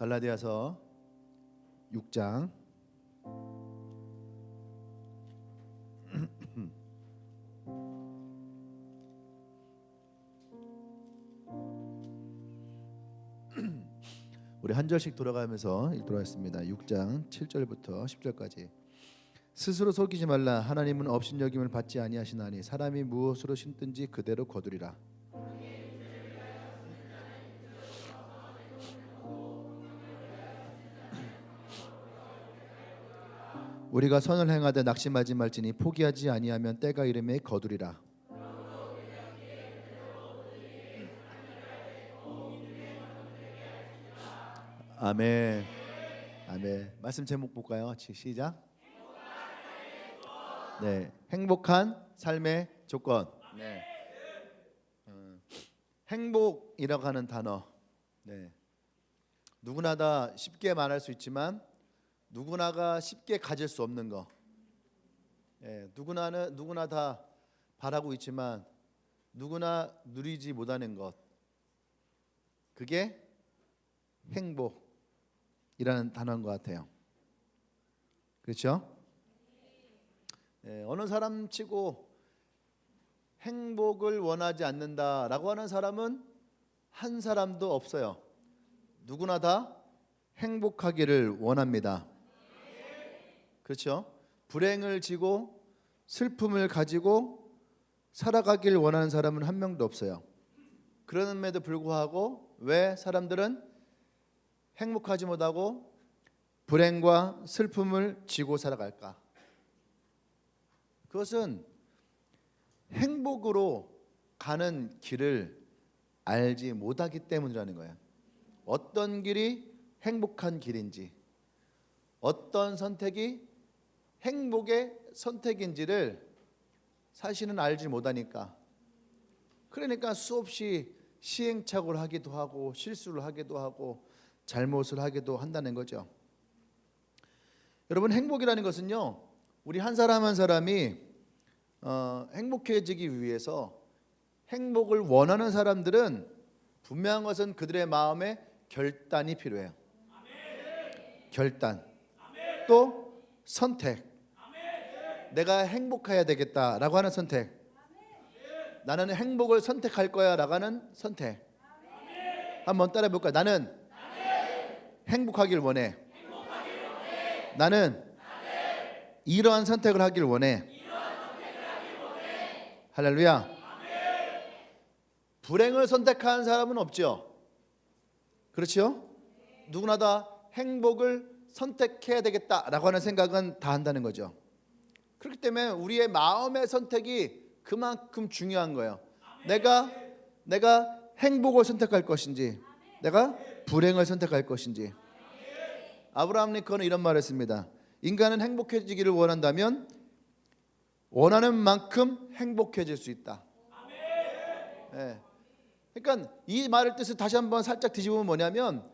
갈라디아서 6장 우리 한 절씩 돌아가면서 읽도록 하겠습니다. 6장 7절부터 10절까지. 스스로 속이지 말라. 하나님은 업신여김을 받지 아니하시나니 사람이 무엇으로 심든지 그대로 거두리라. 우리가 선을 행하되 낙심하지 말지니 포기하지 아니하면 때가 이르매 거두리라. 아멘. 아멘. 말씀 제목 볼까요? 같이 시작. 네, 행복한 삶의 조건. 네. 행복이라고 하는 단어. 네. 누구나 다 쉽게 말할 수 있지만 누구나가 쉽게 가질 수 없는 거. 네, 누구나 다 바라고 있지만 누구나 누리지 못하는 것. 그게 행복이라는 단어인 것 같아요. 그렇죠? 네, 어느 사람치고 행복을 원하지 않는다라고 하는 사람은 한 사람도 없어요. 누구나 다 행복하기를 원합니다. 그렇죠? 불행을 지고 슬픔을 가지고 살아가길 원하는 사람은 한 명도 없어요. 그럼에도 불구하고 왜 사람들은 행복하지 못하고 불행과 슬픔을 지고 살아갈까? 그것은 행복으로 가는 길을 알지 못하기 때문이라는 거예요. 어떤 길이 행복한 길인지, 어떤 선택이 행복의 선택인지를 사실은 알지 못하니까, 그러니까 수없이 시행착오를 하기도 하고 실수를 하기도 하고 잘못을 하기도 한다는 거죠. 여러분, 행복이라는 것은요, 우리 한 사람 한 사람이 행복해지기 위해서 행복을 원하는 사람들은 분명한 것은 그들의 마음에 결단이 필요해요. 결단, 또 선택. 내가 행복해야 되겠다라고 하는 선택. 나는 행복을 선택할 거야 라고 하는 선택. 한번 따라해 볼까요? 나는 행복하길 원해. 나는 이러한 선택을 하길 원해. 할렐루야. 불행을 선택하는 사람은 없죠. 그렇죠? 누구나 다 행복을 선택해야 되겠다라고 하는 생각은 다 한다는 거죠. 그렇기 때문에 우리의 마음의 선택이 그만큼 중요한 거예요. 내가 행복을 선택할 것인지, 내가 불행을 선택할 것인지. 아브라함 링컨은 이런 말을 했습니다. 인간은 행복해지기를 원한다면 원하는 만큼 행복해질 수 있다. 네. 그러니까 이 말의 뜻을 다시 한번 살짝 뒤집으면 뭐냐면,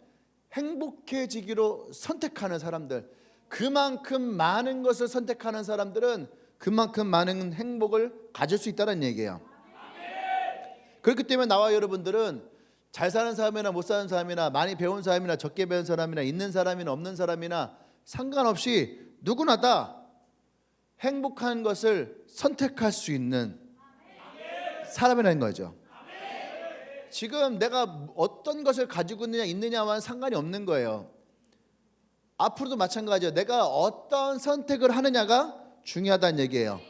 행복해지기로 선택하는 사람들, 그만큼 많은 것을 선택하는 사람들은 그만큼 많은 행복을 가질 수 있다는 얘기예요. 그렇기 때문에 나와 여러분들은 잘 사는 사람이나 못 사는 사람이나 많이 배운 사람이나 적게 배운 사람이나 있는 사람이나 없는 사람이나 상관없이 누구나 다 행복한 것을 선택할 수 있는 사람이라는 거죠. 지금 내가 어떤 것을 가지고 있느냐와는 상관이 없는 거예요. 앞으로도 마찬가지예요. 내가 어떤 선택을 하느냐가 중요하다는 얘기예요.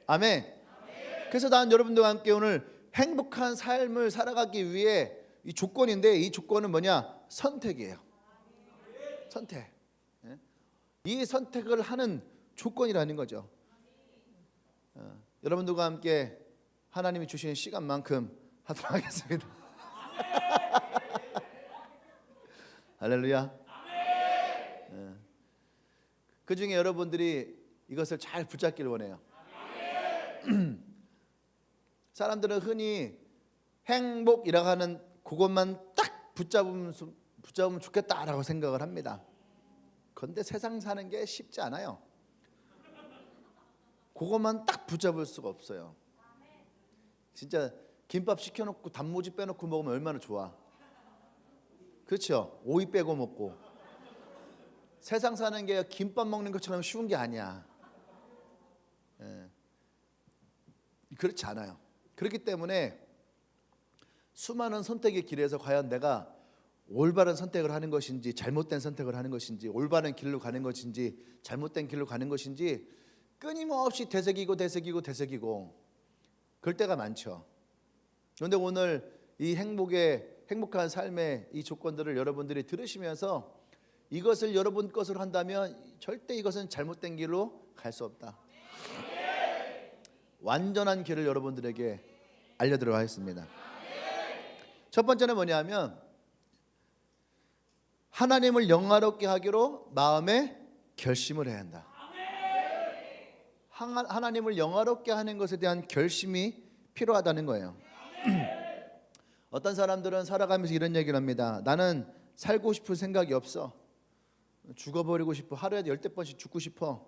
아멘. 그래서 난 여러분들과 함께 오늘 행복한 삶을 살아가기 위해 이 조건인데, 이 조건은 뭐냐? 선택이에요. 선택. 이 선택을 하는 조건이라는 거죠. 여러분들과 함께 하나님이 주신 시간만큼 하도록 하겠습니다. 할렐루야. 그 중에 여러분들이 이것을 잘 붙잡기를 원해요. 사람들은 흔히 행복이라고 하는 그것만 딱 붙잡으면 좋겠다라고 생각을 합니다. 그런데 세상 사는 게 쉽지 않아요. 그것만 딱 붙잡을 수가 없어요. 진짜 김밥 시켜놓고 단무지 빼놓고 먹으면 얼마나 좋아. 그렇죠? 오이 빼고 먹고. 세상 사는 게 김밥 먹는 것처럼 쉬운 게 아니야. 예. 그렇지 않아요. 그렇기 때문에 수많은 선택의 길에서 과연 내가 올바른 선택을 하는 것인지 잘못된 선택을 하는 것인지 올바른 길로 가는 것인지 잘못된 길로 가는 것인지 끊임없이 되새기고 그럴 때가 많죠. 그런데 오늘 이 행복한 삶의 이 조건들을 여러분들이 들으시면서 이것을 여러분 것으로 한다면 절대 이것은 잘못된 길로 갈 수 없다. 완전한 길을 여러분들에게 알려드리도록 하겠습니다. 첫 번째는 뭐냐면 하나님을 영화롭게 하기로 마음에 결심을 해야 한다. 하나님을 영화롭게 하는 것에 대한 결심이 필요하다는 거예요. 어떤 사람들은 살아가면서 이런 얘기를 합니다. 나는 살고 싶을 생각이 없어. 죽어버리고 싶어. 하루에 10번씩 죽고 싶어.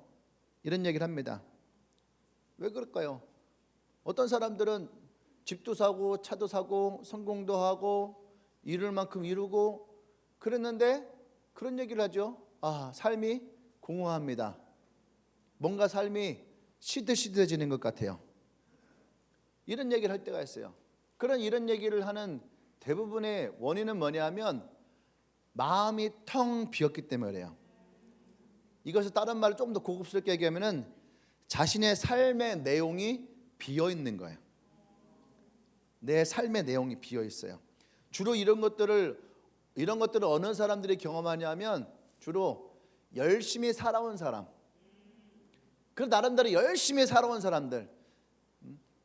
이런 얘기를 합니다. 왜 그럴까요? 어떤 사람들은 집도 사고 차도 사고 성공도 하고 이룰 만큼 이루고 그랬는데 그런 얘기를 하죠. 삶이 공허합니다. 뭔가 삶이 시들시들해지는 것 같아요. 이런 얘기를 할 때가 있어요. 이런 얘기를 하는 대부분의 원인은 뭐냐면 마음이 텅 비었기 때문에 그래요. 이것을 다른 말로 좀 더 고급스럽게 얘기하면은 자신의 삶의 내용이 비어 있는 거예요. 내 삶의 내용이 비어 있어요. 주로 이런 것들을 어느 사람들이 경험하냐면 주로 열심히 살아온 사람, 그 나름대로 열심히 살아온 사람들.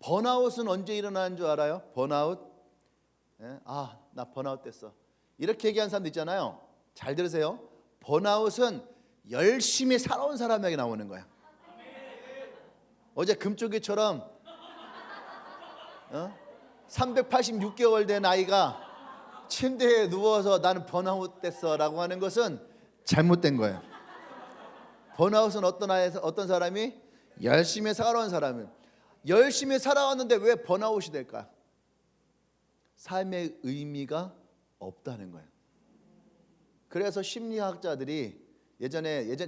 번아웃은 언제 일어나는 줄 알아요? 번아웃? 나 번아웃 됐어. 이렇게 얘기하는 사람도 있잖아요. 잘 들으세요. 번아웃은 열심히 살아온 사람에게 나오는 거야. 어제 금쪽이처럼 386개월 된 아이가 침대에 누워서 나는 번아웃 됐어 라고 하는 것은 잘못된 거예요. 번아웃은 어떤 사람이 열심히 살아온 사람은 열심히 살아왔는데 왜 번아웃이 될까? 삶의 의미가 없다는 거예요. 그래서 심리학자들이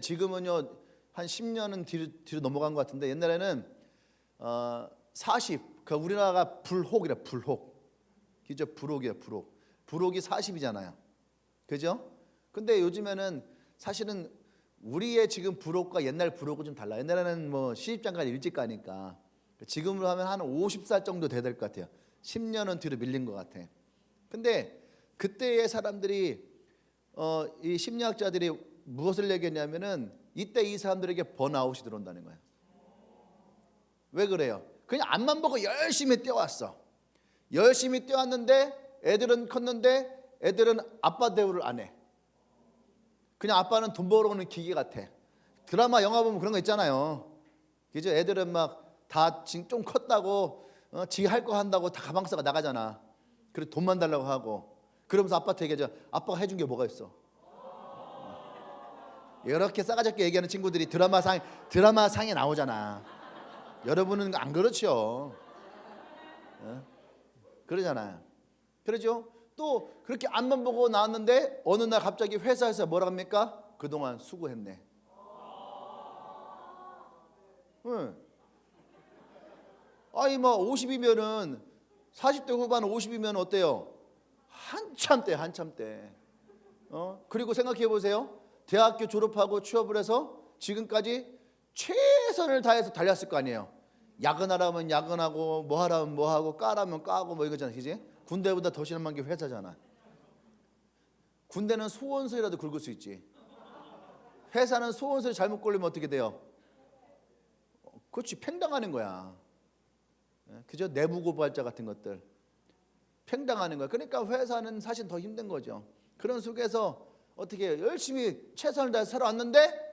지금은요 한 10년은 뒤로 넘어간 것 같은데 옛날에는 40, 그러니까 우리나라가 불혹이라 불혹, 그죠? 불혹이에요. 불혹이 40이잖아요. 그죠? 근데 요즘에는 사실은 우리의 지금 불혹과 옛날 불혹은 좀 달라요. 옛날에는 뭐 시집장가 일찍 가니까 지금으로 하면 한 50살 정도 돼야 될 것 같아요. 10년은 뒤로 밀린 것 같아. 근데 그때의 사람들이 이 심리학자들이 무엇을 얘기했냐면은 이때 이 사람들에게 번아웃이 들어온다는 거예요. 왜 그래요? 그냥 앞만 보고 열심히 뛰어왔어. 열심히 뛰어왔는데 애들은 컸는데 애들은 아빠 대우를 안 해. 그냥 아빠는 돈 벌어오는 기계 같아. 드라마 영화 보면 그런 거 있잖아요. 그죠? 애들은 막 다 좀 컸다고 지 할 거 한다고 다 가방 싸고 나가잖아. 그리고 돈만 달라고 하고 그러면서 아빠한테 얘기하죠. 아빠가 해준 게 뭐가 있어? 이렇게 싸가지없게 얘기하는 친구들이 드라마상에 나오잖아. 여러분은 안 그렇죠? 그러잖아요. 그러죠? 또 그렇게 앞만 보고 나왔는데 어느 날 갑자기 회사에서 뭐라 합니까? 그동안 수고했네. 아니 뭐 50이면은 40대 후반 50이면 어때요? 한참 때. 그리고 생각해 보세요. 대학교 졸업하고 취업을 해서 지금까지 최선을 다해서 달렸을 거 아니에요. 야근하라면 야근하고 뭐 하라면 뭐 하고 까라면 까고 뭐 이거잖아. 그지? 군대보다 더 심한 게 회사잖아. 군대는 소원서라도 긁을 수 있지. 회사는 소원서를 잘못 걸리면 어떻게 돼요? 그렇지, 팽당하는 거야. 그죠? 내부 고발자 같은 것들 팽당하는 거야. 그러니까 회사는 사실 더 힘든 거죠. 그런 속에서 어떻게 해요? 열심히 최선을 다해서 살아왔는데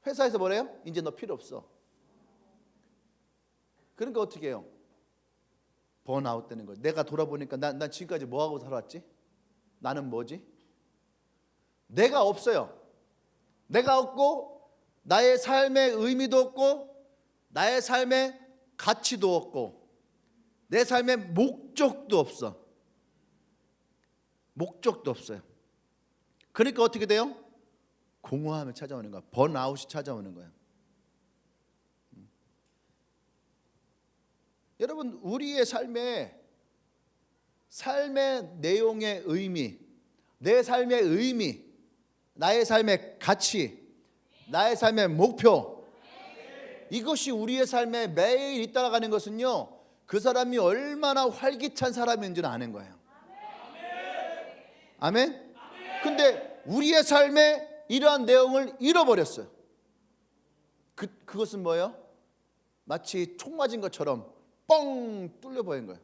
회사에서 뭐래요? 이제 너 필요 없어. 그러니까 어떻게 해요? 번아웃 되는 거예요. 내가 돌아보니까 난 지금까지 뭐하고 살았지? 나는 뭐지? 내가 없어요. 내가 없고 나의 삶의 의미도 없고 나의 삶의 가치도 없고 내 삶의 목적도 없어. 목적도 없어요. 그러니까 어떻게 돼요? 공허함이 찾아오는 거야. 번아웃이 찾아오는 거야. 여러분, 우리의 삶의 내용의 의미, 내 삶의 의미, 나의 삶의 가치, 나의 삶의 목표, 이것이 우리의 삶에 매일 잇따라가는 것은요, 그 사람이 얼마나 활기찬 사람인지는 아는 거예요. 아멘? 근데 우리의 삶에 이러한 내용을 잃어버렸어요. 그것은 뭐예요? 마치 총 맞은 것처럼 뻥 뚫려버린 거예요.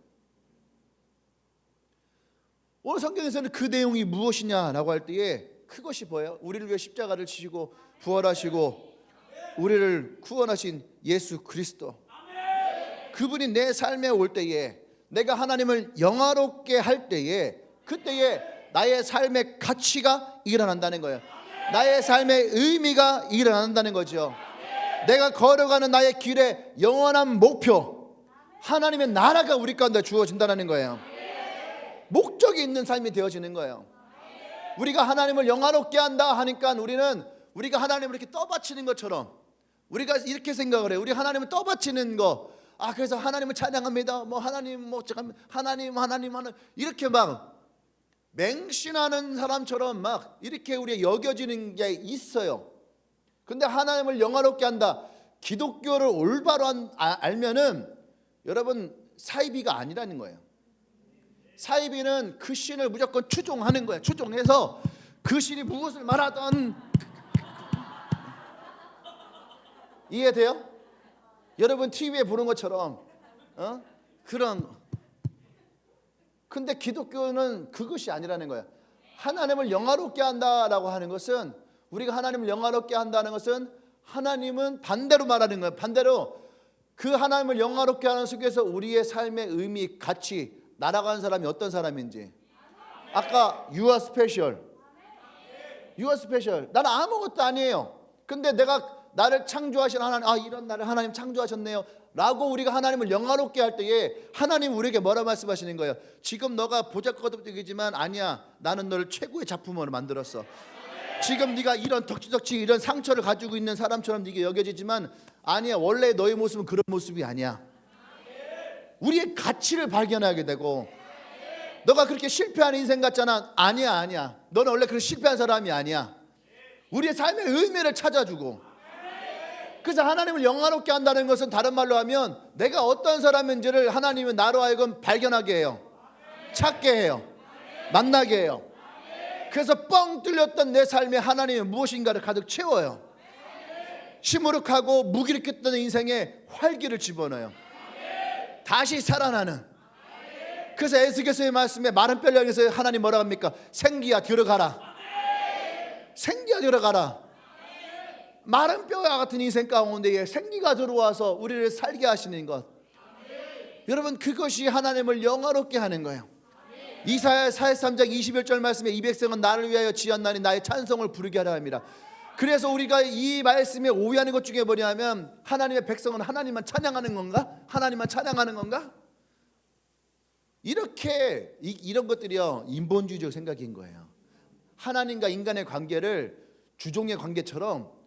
오늘 성경에서는 그 내용이 무엇이냐라고 할 때에 그것이 뭐예요? 우리를 위해 십자가를 지시고 부활하시고 우리를 구원하신 예수 그리스도, 그분이 내 삶에 올 때에, 내가 하나님을 영화롭게 할 때에, 그때에 나의 삶의 가치가 일어난다는 거예요. 나의 삶의 의미가 일어난다는 거죠. 내가 걸어가는 나의 길에 영원한 목표, 하나님의 나라가 우리 가운데 주어진다는 거예요. 목적이 있는 삶이 되어지는 거예요. 우리가 하나님을 영화롭게 한다 하니까 우리가 하나님을 이렇게 떠받치는 것처럼 우리가 이렇게 생각을 해요. 우리 하나님을 떠받치는 거, 그래서 하나님을 찬양합니다. 하나님 이렇게 막 맹신하는 사람처럼 막 이렇게 우리가 여겨지는 게 있어요. 근데 하나님을 영화롭게 한다, 기독교를 올바로 알면은 여러분, 사이비가 아니라는 거예요. 사이비는 그 신을 무조건 추종하는 거예요. 추종해서 그 신이 무엇을 말하던, 이해돼요? 여러분 TV에 보는 것처럼 그런. 근데 기독교는 그것이 아니라는 거예요. 하나님을 영화롭게 한다라고 하는 것은, 우리가 하나님을 영화롭게 한다는 것은, 하나님은 반대로 말하는 거예요. 반대로 그 하나님을 영화롭게 하는 속에서 우리의 삶의 의미, 가치, 날아가는 사람이 어떤 사람인지. 아까 You are special. You are special. 나는 아무것도 아니에요. 근데 나를 창조하신 하나님, 이런 나를 하나님 창조하셨네요 라고 우리가 하나님을 영화롭게 할 때에 하나님 우리에게 뭐라 말씀하시는 거예요? 지금 너가 보잘것없지만 아니야, 나는 너를 최고의 작품으로 만들었어. 지금 네가 이런 덕지덕지 이런 상처를 가지고 있는 사람처럼 네게 여겨지지만 아니야, 원래 너의 모습은 그런 모습이 아니야. 우리의 가치를 발견하게 되고, 너가 그렇게 실패하는 인생 같잖아. 아니야, 너는 원래 그렇게 실패한 사람이 아니야. 우리의 삶의 의미를 찾아주고, 그래서 하나님을 영화롭게 한다는 것은 다른 말로 하면 내가 어떤 사람인지를 하나님은 나로 하여금 발견하게 해요. 찾게 해요. 만나게 해요. 그래서 뻥 뚫렸던 내 삶에 하나님의 무엇인가를 가득 채워요. 시무룩하고 무기력했던 인생에 활기를 집어넣어요. 다시 살아나는. 그래서 에스겔서의 말씀에 마른 뼈를 향해서 하나님 뭐라고 합니까? 생기야 들어가라. 생기야 들어가라. 마른 뼈와 같은 인생 가운데에 생기가 들어와서 우리를 살게 하시는 것, 여러분, 그것이 하나님을 영화롭게 하는 거예요. 이사야 43장 21절 말씀에 이 백성은 나를 위하여 지었나니 나의 찬송을 부르게 하라 합니다. 그래서 우리가 이 말씀에 오해하는 것 중에 뭐냐면, 하나님의 백성은 하나님만 찬양하는 건가? 하나님만 찬양하는 건가? 이런 것들이요, 인본주의적 생각인 거예요. 하나님과 인간의 관계를 주종의 관계처럼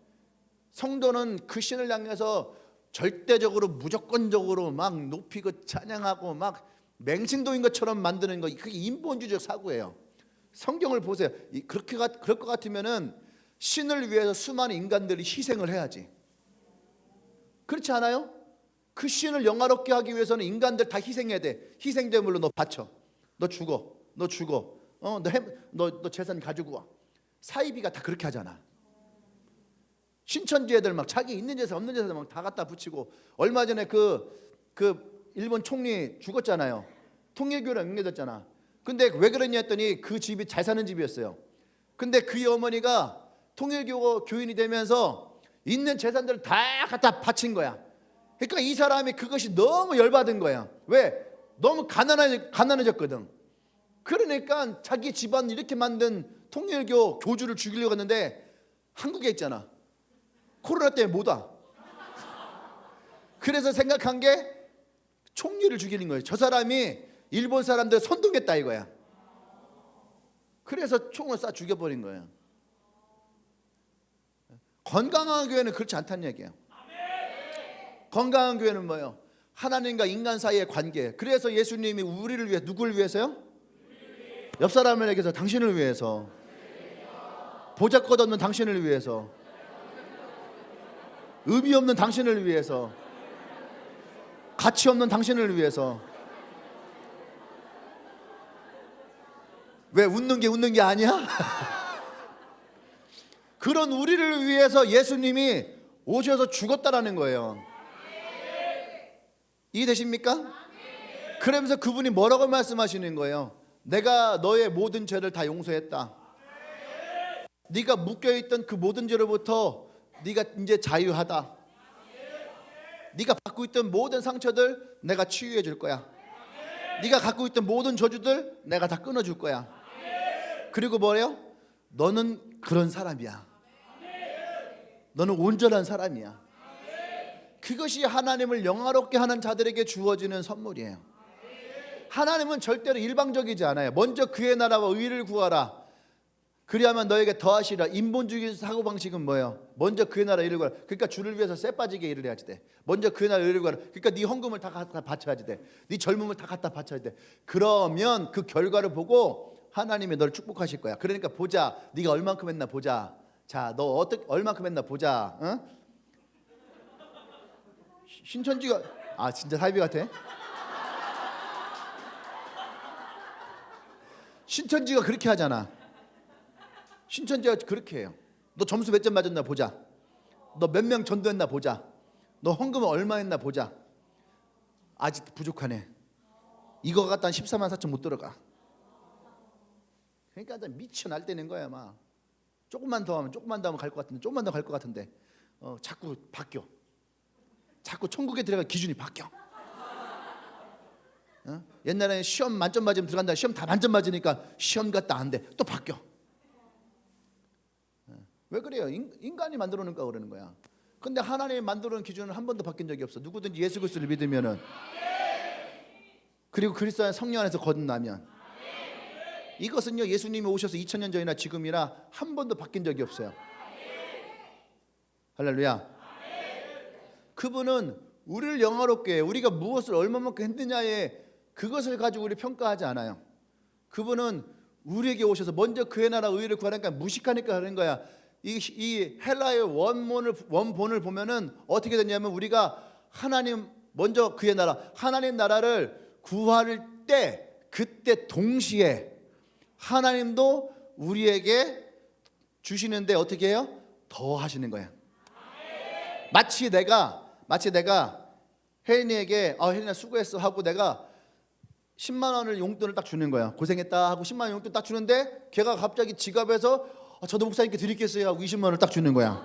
성도는 그 신을 향해서 절대적으로 무조건적으로 막 높이고 찬양하고 막 맹신도인 것처럼 만드는 거, 그게 인본주의적 사고예요. 성경을 보세요. 그럴 것 같으면은 신을 위해서 수많은 인간들이 희생을 해야지. 그렇지 않아요? 그 신을 영화롭게 하기 위해서는 인간들 다 희생해야 돼. 희생제물로 너 바쳐, 너 죽어, 너 재산 가지고 와. 사이비가 다 그렇게 하잖아. 신천지 애들 막 자기 있는 재산 없는 재산 막 다 갖다 붙이고, 얼마 전에 그 일본 총리 죽었잖아요. 통일교랑 연계됐잖아. 근데 왜 그랬냐 했더니 그 집이 잘 사는 집이었어요. 근데 그 어머니가 통일교 교인이 되면서 있는 재산들을 다 갖다 바친 거야. 그러니까 이 사람이 그것이 너무 열받은 거야. 왜? 너무 가난해졌거든. 그러니까 자기 집안 이렇게 만든 통일교 교주를 죽이려고 했는데 한국에 있잖아. 코로나 때문에 못 와. 그래서 생각한 게 총리를 죽이는 거예요. 저 사람이 일본 사람들 선동했다 이거야. 그래서 총을 쏴 죽여버린 거예요. 건강한 교회는 그렇지 않다는 얘기예요. 건강한 교회는 뭐예요? 하나님과 인간 사이의 관계. 그래서 예수님이 우리를 위해, 누구를 위해서요? 옆 사람에게서 당신을 위해서, 보잘것없는 당신을 위해서, 의미 없는 당신을 위해서, 가치 없는 당신을 위해서. 왜 웃는 게 아니야? 그런 우리를 위해서 예수님이 오셔서 죽었다라는 거예요. 이해되십니까? 그러면서 그분이 뭐라고 말씀하시는 거예요? 내가 너의 모든 죄를 다 용서했다. 네가 묶여있던 그 모든 죄로부터 네가 이제 자유하다. 네가 갖고 있던 모든 상처들 내가 치유해 줄 거야. 네가 갖고 있던 모든 저주들 내가 다 끊어줄 거야. 그리고 뭐래요? 너는 그런 사람이야. 너는 온전한 사람이야. 그것이 하나님을 영화롭게 하는 자들에게 주어지는 선물이에요. 하나님은 절대로 일방적이지 않아요. 먼저 그의 나라와 의를 구하라. 그리하면 너에게 더하시리라. 인본주의 사고방식은 뭐예요? 먼저 그의 나라 의를 구하라. 그러니까 주를 위해서 쇠 빠지게 일을 해야지 돼. 먼저 그의 나라 의를 구하라. 그러니까 네 헌금을 다 갖다 바쳐야지 돼. 네 젊음을 다 갖다 바쳐야 돼. 그러면 그 결과를 보고 하나님이 너를 축복하실 거야. 그러니까 보자. 네가 얼만큼 했나 보자. 자, 너 어떻게 얼만큼 했나 보자. 응? 신천지가 진짜 사이비 같아. 신천지가 그렇게 하잖아. 신천지가 그렇게 해요. 너 점수 몇 점 맞았나 보자. 너 몇 명 전도했나 보자. 너 헌금은 얼마 했나 보자. 아직 부족하네. 이거 갖다 14만 4천 못 들어가. 그러니까 미쳐 날뛰는 거야. 막 조금만 더 하면 갈 것 같은데, 조금만 더 갈 것 같은데 자꾸 바뀌어. 자꾸 천국에 들어갈 기준이 바뀌어. 옛날에는 시험 만점 맞으면 들어간다. 시험 다 만점 맞으니까 시험 갔다 안 돼. 또 바뀌어. 왜 그래요? 인간이 만들어 놓으니까 그러는 거야. 근데 하나님이 만들어 놓은 기준은 한 번도 바뀐 적이 없어. 누구든지 예수 그리스도를 믿으면은, 그리고 그리스도 안에 성령 안에서 거듭나면, 이것은요 예수님이 오셔서 2000년 전이나 지금이나 한 번도 바뀐 적이 없어요. 할렐루야. 그분은 우리를 영화롭게, 우리가 무엇을 얼마만큼 했느냐에 그것을 가지고 우리 평가하지 않아요. 그분은 우리에게 오셔서 먼저 그의 나라 의를 구하니까, 무식하니까 하는 거야. 이 헬라의 원본을 보면은 어떻게 되냐면, 우리가 하나님 먼저 그의 나라, 하나님 나라를 구할 때, 그때 동시에 하나님도 우리에게 주시는데 어떻게 해요? 더 하시는 거야. 마치 내가 혜린이에게 혜린아 수고했어 하고 내가 10만 원을 용돈을 딱 주는 거야. 고생했다 하고 10만 원 용돈 딱 주는데, 걔가 갑자기 지갑에서 저도 목사님께 드리겠어요 하고 20만 원을 딱 주는 거야.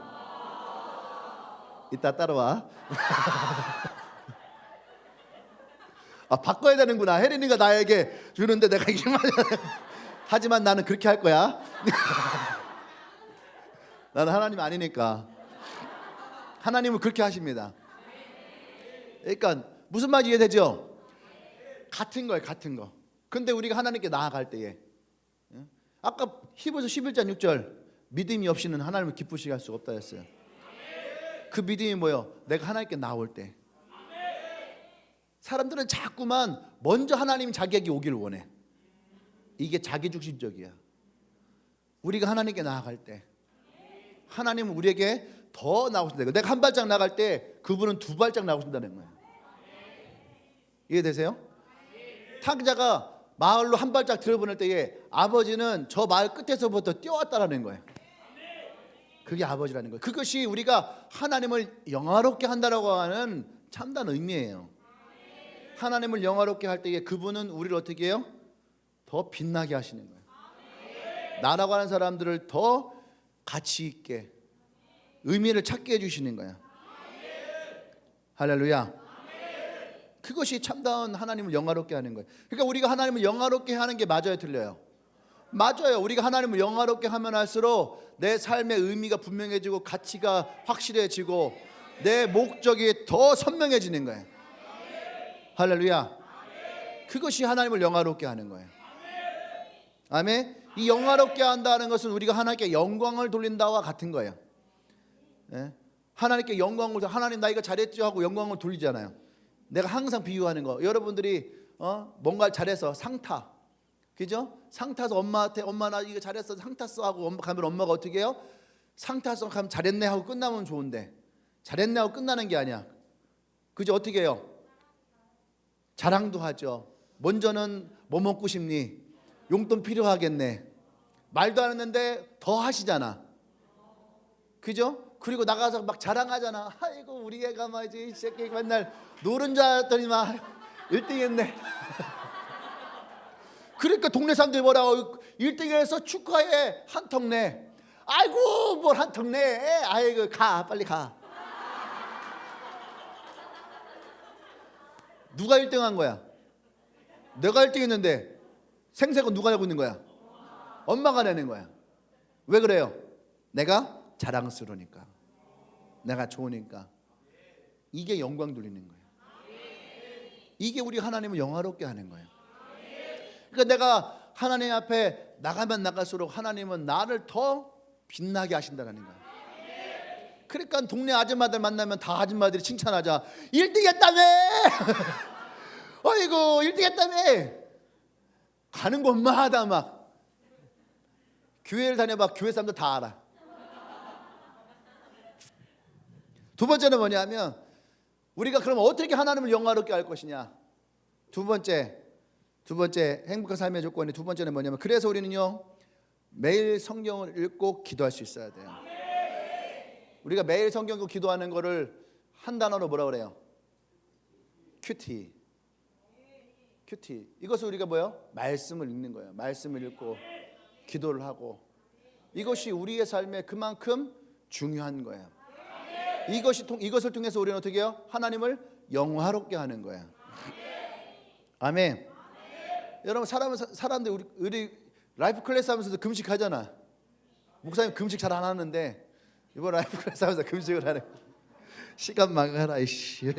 이따 따라와. 바꿔야 되는구나. 혜린이가 나에게 주는데 내가 20만 원. 하지만 나는 그렇게 할 거야. 나는 하나님 아니니까. 하나님은 그렇게 하십니다. 그러니까 무슨 말인지 이해되죠? 같은 거예요, 같은 거. 근데 우리가 하나님께 나아갈 때에, 아까 히브리서 11장 6절, 믿음이 없이는 하나님을 기쁘시게 할 수가 없다 했어요. 그 믿음이 뭐예요? 내가 하나님께 나올 때. 사람들은 자꾸만 먼저 하나님이 자기에게 오기를 원해. 이게 자기중심적이야. 우리가 하나님께 나아갈 때 하나님은 우리에게 더 나오신다. 내가 한 발짝 나갈 때 그분은 두 발짝 나오신다는 거예요. 이해되세요? 탕자가 마을로 한 발짝 들어보낼 때에 아버지는 저 마을 끝에서부터 뛰어왔다라는 거예요. 그게 아버지라는 거예요. 그것이 우리가 하나님을 영화롭게 한다라고 하는 참다운 의미예요. 하나님을 영화롭게 할 때에 그분은 우리를 어떻게 해요? 더 빛나게 하시는 거예요. 나라고 하는 사람들을 더 가치 있게, 의미를 찾게 해주시는 거예요. 할렐루야. 그것이 참다운 하나님을 영화롭게 하는 거예요. 그러니까 우리가 하나님을 영화롭게 하는 게 맞아요, 틀려요? 맞아요. 우리가 하나님을 영화롭게 하면 할수록 내 삶의 의미가 분명해지고 가치가 확실해지고 내 목적이 더 선명해지는 거예요. 할렐루야. 그것이 하나님을 영화롭게 하는 거예요. 아멘. 이 영화롭게 한다는 것은 우리가 하나님께 영광을 돌린다와 같은 거예요. 예? 하나님께 영광을, 하나님 나 이거 잘했죠 하고 영광을 돌리잖아요. 내가 항상 비유하는 거, 여러분들이 뭔가를 잘해서 상 타, 그죠? 상 타서 엄마한테 엄마 나 이거 잘했어 상 탔어 하고 가면 엄마가 어떻게 해요? 상 탔어 하면 잘했네 하고 끝나면 좋은데, 잘했네 하고 끝나는 게 아니야. 그죠? 어떻게 해요? 자랑도 하죠. 먼저는 뭐 먹고 싶니? 용돈 필요하겠네. 말도 안 했는데 더 하시잖아. 그죠? 그리고 나가서 막 자랑하잖아. 아이고 우리 애가 말이지 이 새끼 맨날 노른자 했더니 막 1등 했네. 그러니까 동네 사람들이 뭐라고, 1등 해서 축하해 한턱 내. 아이고 뭘 한턱 내. 아이고 가 빨리 가. 누가 1등 한 거야? 내가 1등 했는데 생색은 누가 내고 있는 거야? 엄마가 내는 거야. 왜 그래요? 내가 자랑스러우니까, 내가 좋으니까. 이게 영광 돌리는 거예요. 이게 우리 하나님을 영화롭게 하는 거예요. 그러니까 내가 하나님 앞에 나가면 나갈수록 하나님은 나를 더 빛나게 하신다는 거예요. 그러니까 동네 아줌마들 만나면 다 아줌마들이 칭찬하자. 1등 했다며. 아이고 1등 했다며. 가는 곳마다 막. 교회를 다녀봐. 교회 사람들 다 알아. 두 번째는 뭐냐면, 우리가 그럼 어떻게 하나님을 영화롭게 할 것이냐. 두 번째 행복한 삶의 조건이 두 번째는 뭐냐면, 그래서 우리는요 매일 성경을 읽고 기도할 수 있어야 돼요. 우리가 매일 성경 읽고 기도하는 거를 한 단어로 뭐라 그래요? 큐티. 이것을 우리가 뭐예요? 말씀을 읽는 거예요. 말씀을 읽고 기도를 하고, 이것이 우리의 삶에 그만큼 중요한 거예요. 이것을 통해서 우리는 어떻게 해요? 하나님을 영화롭게 하는 거예요. 아멘. 여러분 사람들 우리 라이프 클래스 하면서도 금식하잖아. 목사님 금식 잘 안 하는데 이번 라이프 클래스 하면서 금식을 하네. 시간 망가라 이씨.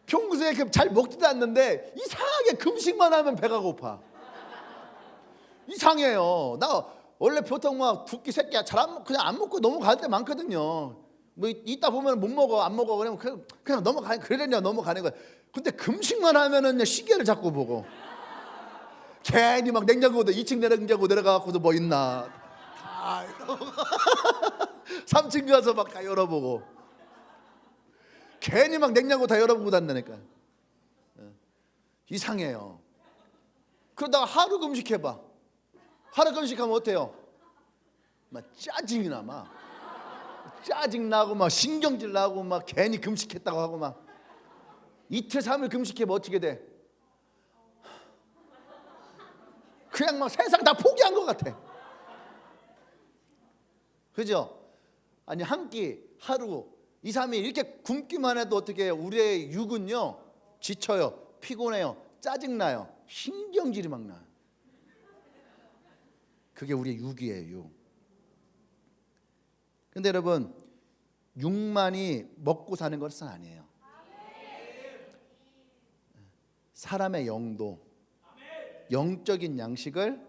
평소에 잘 먹지도 않는데 이상하게 금식만 하면 배가 고파. 이상해요. 나 원래 보통 막 두 끼 세 끼 잘 안 먹고 그냥 안 먹고 넘어갈 때 많거든요. 뭐 있다 보면 못 먹어 안 먹어 그러면 그냥 넘어가는 거야. 근데 금식만 하면은 시계를 자꾸 보고, 괜히 막 냉장고도 2층 냉장고 내려가고도 뭐 있나 다 3층 가서 막 다 열어보고, 괜히 막 냉장고 다 열어보고 다닌다니까. 이상해요. 그러다가 하루 금식해봐. 하루 금식하면 어때요? 막 짜증이 나. 막 짜증나고 막 신경질 나고 막 괜히 금식했다고 하고, 막 이틀 3일 금식해면 어떻게 돼? 그냥 막 세상 다 포기한 것 같아. 그죠? 아니 한 끼 하루 2, 3일 이렇게 굶기만 해도 어떻게 해요? 우리의 육은요 지쳐요, 피곤해요, 짜증나요, 신경질이 막 나요. 그게 우리의 육이에요, 육. 근데 여러분, 육만이 먹고 사는 것은 아니에요. 사람의 영도, 영적인 양식을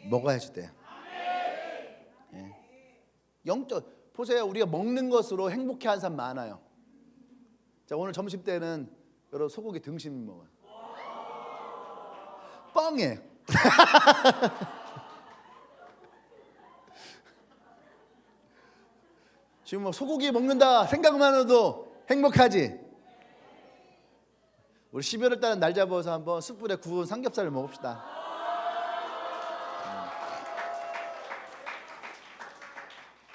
먹어야지 돼요. 영적, 보세요. 우리가 먹는 것으로 행복해하는 사람 많아요. 자, 오늘 점심 때는 여러분 소고기 등심 먹어요. 뻥이에요. 지금 뭐 소고기 먹는다 생각만 해도 행복하지. 우리 12월 달에 날 잡아서 한번 숯불에 구운 삼겹살을 먹읍시다.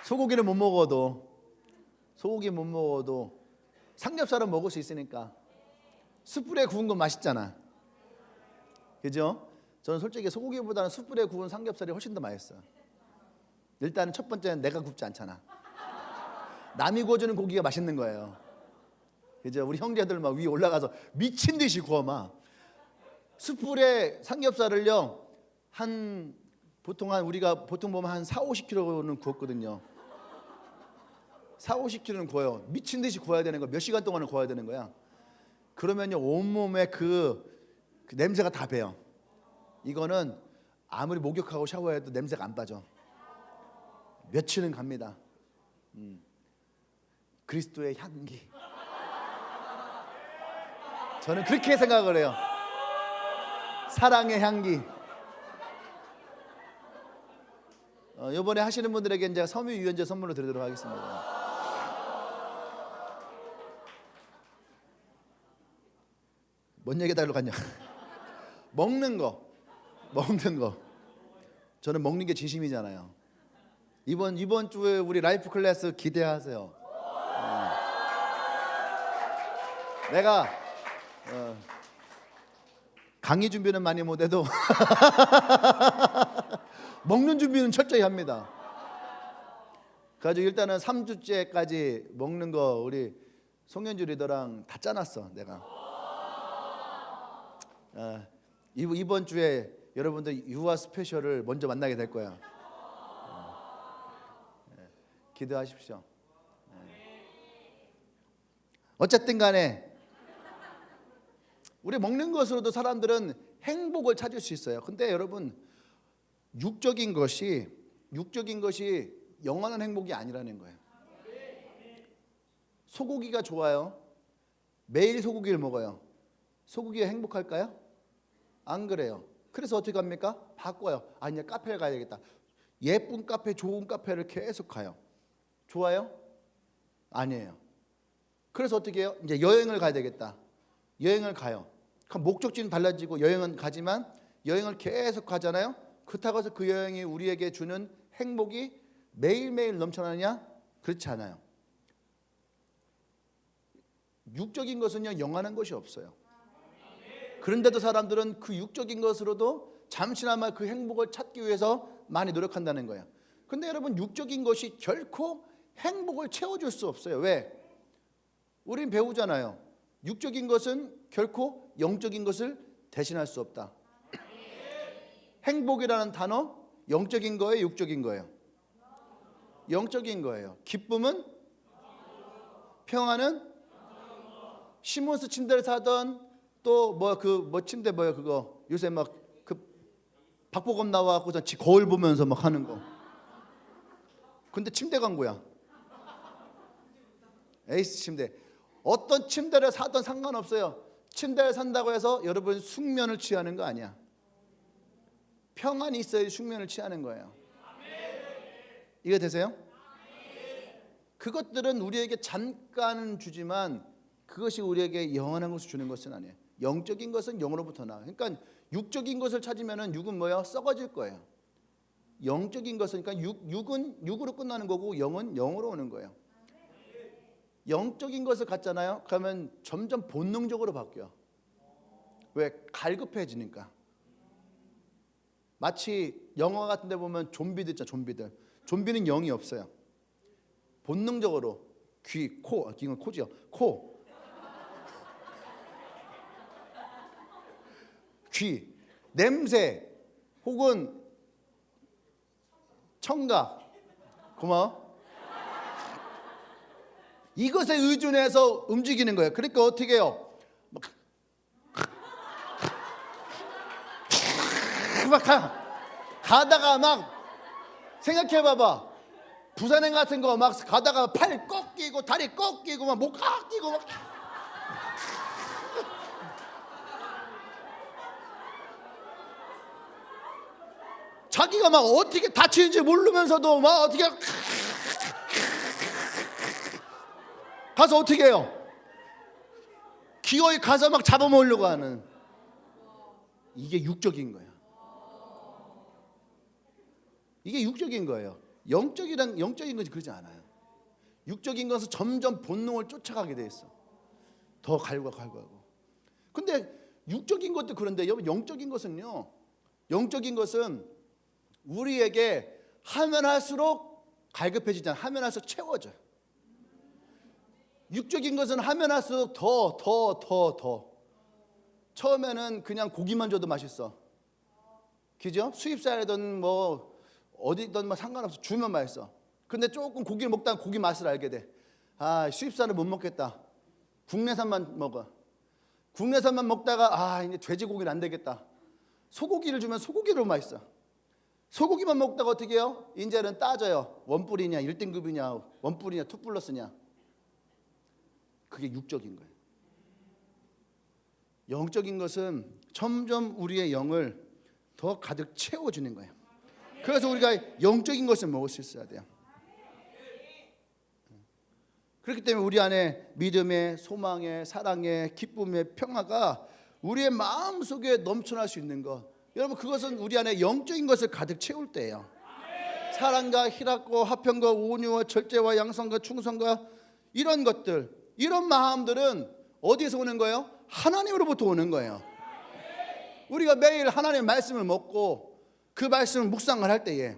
소고기를 못 먹어도 삼겹살은 먹을 수 있으니까. 숯불에 구운 건 맛있잖아. 그죠? 저는 솔직히 소고기보다는 숯불에 구운 삼겹살이 훨씬 더 맛있어요. 일단은 첫 번째는 내가 굽지 않잖아. 남이 구워주는 고기가 맛있는 거예요. 그죠? 우리 형제들 막 위에 올라가서 미친 듯이 구워. 막 숯불에 삼겹살을요 우리가 보통 보면 한 4-50kg는 구웠거든요. 4-50kg는 구워요. 미친 듯이 구워야 되는 거야. 몇 시간 동안을 구워야 되는 거야. 그러면요 온몸에 그 냄새가 다 배요. 이거는 아무리 목욕하고 샤워해도 냄새가 안 빠져. 며칠은 갑니다. 그리스도의 향기. 저는 그렇게 생각을 해요. 사랑의 향기. 이번에 하시는 분들에게 이제 섬유 유연제 선물로 드리도록 하겠습니다. 뭔 얘기다 일로 갔냐? 먹는 거. 저는 먹는 게 진심이잖아요. 이번 주에 우리 라이프 클래스 기대하세요. 내가 강의 준비는 많이 못해도 먹는 준비는 철저히 합니다. 그래가지고 일단은 3주째까지 먹는 거 우리 송현주 리더랑 다 짜놨어. 내가 이번 주에 여러분들 유아 스페셜을 먼저 만나게 될 거야. 기도하십시오. 어쨌든 간에 우리 먹는 것으로도 사람들은 행복을 찾을 수 있어요. 근데 여러분 육적인 것이 영원한 행복이 아니라는 거예요. 소고기가 좋아요. 매일 소고기를 먹어요. 소고기가 행복할까요? 안 그래요. 그래서 어떻게 합니까? 바꿔요. 아니야, 카페를 가야 되겠다. 예쁜 카페, 좋은 카페를 계속 가요. 좋아요? 아니에요. 그래서 어떻게 해요? 이제 여행을 가야 되겠다. 여행을 가요. 그럼 목적지는 달라지고 여행은 가지만 여행을 계속 가잖아요. 그렇다고 해서 그 여행이 우리에게 주는 행복이 매일매일 넘쳐나느냐? 그렇지 않아요. 육적인 것은요, 영원한 것이 없어요. 그런데도 사람들은 그 육적인 것으로도 잠시나마 그 행복을 찾기 위해서 많이 노력한다는 거예요. 근데 여러분 육적인 것이 결코 행복을 채워줄 수 없어요. 왜? 우린 배우잖아요. 육적인 것은 결코 영적인 것을 대신할 수 없다. 행복이라는 단어 영적인 거예요, 육적인 거예요? 영적인 거예요. 기쁨은? 평화는? 시몬스 침대를 사던 또 침대 뭐야 그거 요새 막 그 박보검 나와갖고서 거울 보면서 막 하는 거. 근데 침대 광고야. 에이스 침대. 어떤 침대를 사던 상관없어요. 침대를 산다고 해서 여러분 숙면을 취하는 거 아니야. 평안이 있어야 숙면을 취하는 거예요. 이해 되세요? 그것들은 우리에게 잠깐 주지만 그것이 우리에게 영원한 것을 주는 것은 아니에요. 영적인 것은 영으로부터 나와요. 그러니까 육적인 것을 찾으면 육은 뭐야? 썩어질 거예요. 영적인 것은 그러니까 육은 육으로 끝나는 거고 영은 영으로 오는 거예요. 영적인 것을 갖잖아요. 그러면 점점 본능적으로 바뀌어. 왜? 갈급해지니까. 마치 영화 같은 데 보면 좀비들 있잖아. 좀비는 영이 없어요. 본능적으로 귀, 코, 이건 코지요. 코, 귀, 냄새 혹은 청각. 고마워. 이것에 의존해서 움직이는 거예요. 그러니까 어떻게 해요? 막 가다가 막 생각해봐봐. 부산행 같은 거 막 가다가 팔 꺾이고 다리 꺾이고 막 목 꺾이고 막 자기가 막 어떻게 다치는지 모르면서도 막 어떻게 가서 어떻게 해요? 기어이 가서 막 잡아먹으려고 하는. 이게 육적인 거예요. 이게 육적인 거예요. 영적인 것이 그러지 않아요. 육적인 것은 점점 본능을 쫓아가게 돼 있어. 더 갈구하고. 근데 육적인 것도 그런데 여러분 영적인 것은요. 영적인 것은 우리에게 하면 할수록 갈급해지잖아. 하면 할수록 채워져요. 육적인 것은 하면 할수록 더. 처음에는 그냥 고기만 줘도 맛있어. 그죠? 수입사이든 뭐 어디든 뭐 상관없어. 주면 맛있어. 근데 조금 고기를 먹다가 고기 맛을 알게 돼. 아, 수입산을 못 먹겠다. 국내산만 먹어. 국내산만 먹다가 아, 이제 돼지고기는 안 되겠다. 소고기를 주면 소고기로 맛있어. 소고기만 먹다가 어떻게 해요? 이제는 따져요. 원뿔이냐 1등급이냐 원뿔이냐 2플러스냐. 그게 육적인 거예요. 영적인 것은 점점 우리의 영을 더 가득 채워주는 거예요. 그래서 우리가 영적인 것을 먹을 수 있어야 돼요. 그렇기 때문에 우리 안에 믿음의, 소망의, 사랑의, 기쁨의 평화가 우리의 마음속에 넘쳐날 수 있는 것, 여러분 그것은 우리 안에 영적인 것을 가득 채울 때예요. 사랑과 희락과 화평과 온유와 절제와 양성과 충성과 이런 것들, 이런 마음들은 어디에서 오는 거예요? 하나님으로부터 오는 거예요. 우리가 매일 하나님의 말씀을 먹고 그 말씀을 묵상을 할 때에,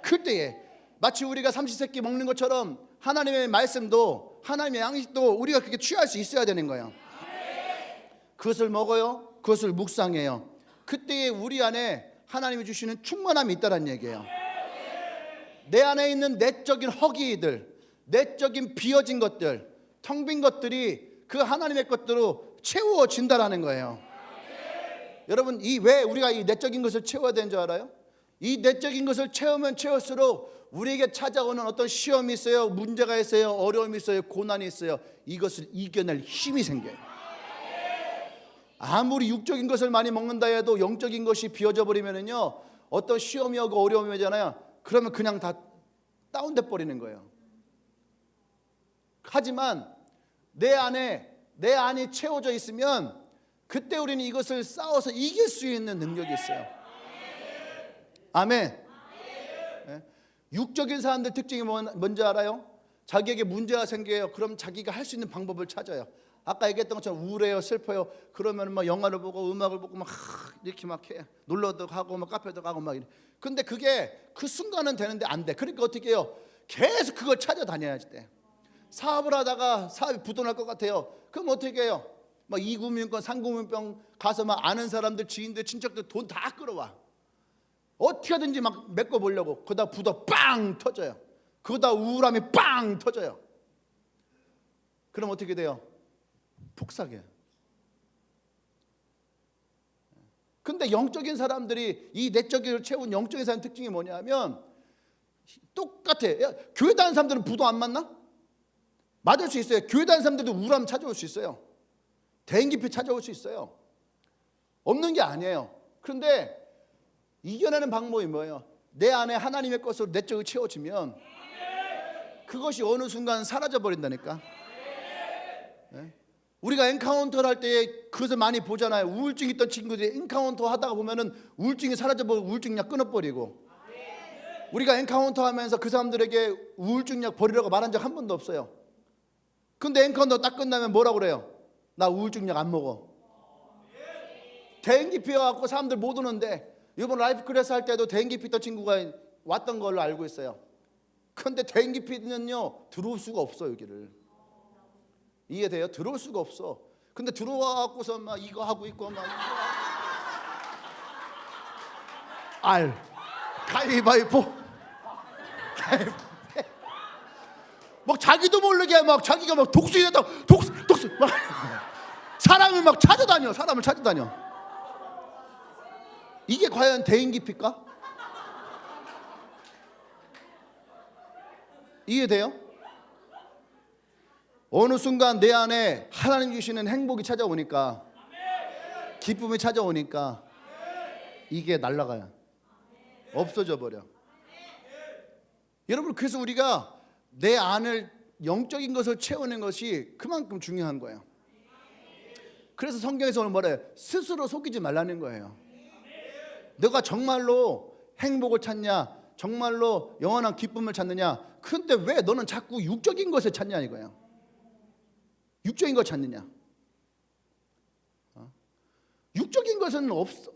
그때에 마치 우리가 삼시세끼 먹는 것처럼 하나님의 말씀도, 하나님의 양식도 우리가 그렇게 취할 수 있어야 되는 거예요. 그것을 먹어요. 그것을 묵상해요. 그때에 우리 안에 하나님이 주시는 충만함이 있다는 얘기예요. 내 안에 있는 내적인 허기들, 내적인 비어진 것들, 텅 빈 것들이 그 하나님의 것들로 채워진다라는 거예요. 여러분, 왜 우리가 이 내적인 것을 채워야 되는 줄 알아요? 이 내적인 것을 채우면 채울수록 우리에게 찾아오는 어떤 시험이 있어요, 문제가 있어요, 어려움이 있어요, 고난이 있어요. 이것을 이겨낼 힘이 생겨요. 아무리 육적인 것을 많이 먹는다 해도 영적인 것이 비어져 버리면은요, 어떤 시험이 오고 어려움이 오잖아요. 그러면 그냥 다 다운돼 버리는 거예요. 하지만 내 안이 채워져 있으면 그때 우리는 이것을 싸워서 이길 수 있는 능력이 있어요. 아멘. 네? 육적인 사람들 특징이 뭔지 알아요? 자기에게 문제가 생겨요. 그럼 자기가 할 수 있는 방법을 찾아요. 아까 얘기했던 것처럼 우울해요, 슬퍼요. 그러면 막 영화를 보고 음악을 보고 막 이렇게 막 해. 놀러도 가고 막 카페도 가고 막 이래. 근데 그게 그 순간은 되는데 안 돼. 그러니까 어떻게 해요? 계속 그걸 찾아다녀야지 돼. 사업을 하다가 사업이 부도날 것 같아요. 그럼 어떻게 해요? 막 2금융권, 3금융병 가서 막 아는 사람들, 지인들, 친척들 돈 다 끌어와. 어떻게 하든지 막 메꿔보려고. 그러다 부도 빵 터져요. 그러다 우울함이 빵 터져요. 그럼 어떻게 돼요? 폭삭해요. 근데 영적인 사람들이, 이 내적을 채운 영적인 사람 특징이 뭐냐면 똑같아. 교회 다니는 사람들은 부도 안 맞나? 맞을 수 있어요. 교회 다니는 사람들도 우울함 찾아올 수 있어요. 대인기피 찾아올 수 있어요. 없는 게 아니에요. 그런데 이겨내는 방법이 뭐예요? 내 안에 하나님의 것으로 내적을 채워지면 그것이 어느 순간 사라져 버린다니까. 네? 우리가 엔카운터를 할 때 그것을 많이 보잖아요. 우울증 있던 친구들이 엔카운터 하다가 보면은 우울증이 사라져버리고 우울증약 끊어버리고. 우리가 엔카운터 하면서 그 사람들에게 우울증약 버리라고 말한 적 한 번도 없어요. 근데 엔카운터 딱 끝나면 뭐라고 그래요? 나 우울증약 안 먹어. 대인기피 와갖고 사람들 못 오는데, 이번 라이프 클래스 할 때도 대인기피 있던 친구가 왔던 걸로 알고 있어요. 근데 대인기피는요 들어올 수가 없어. 여기를 이해돼요? 들어올 수가 없어. 근데 들어와갖고서 막 이거 하고 있고 막 가위바위보 막 자기도 모르게 막 자기가 막 독수리에다 독수 막 사람을 막 찾아다녀. 사람을 찾아다녀. 이게 과연 대인기피일까? 이해돼요? 어느 순간 내 안에 하나님 주시는 행복이 찾아오니까, 기쁨이 찾아오니까 이게 날아가요. 없어져 버려. 여러분, 그래서 우리가 내 안을 영적인 것을 채우는 것이 그만큼 중요한 거예요. 그래서 성경에서 오늘 뭐래요? 스스로 속이지 말라는 거예요. 너가 정말로 행복을 찾냐, 정말로 영원한 기쁨을 찾느냐. 근데 왜 너는 자꾸 육적인 것을 찾냐 이거예요. 육적인 것 찾느냐. 육적인 것은 없어.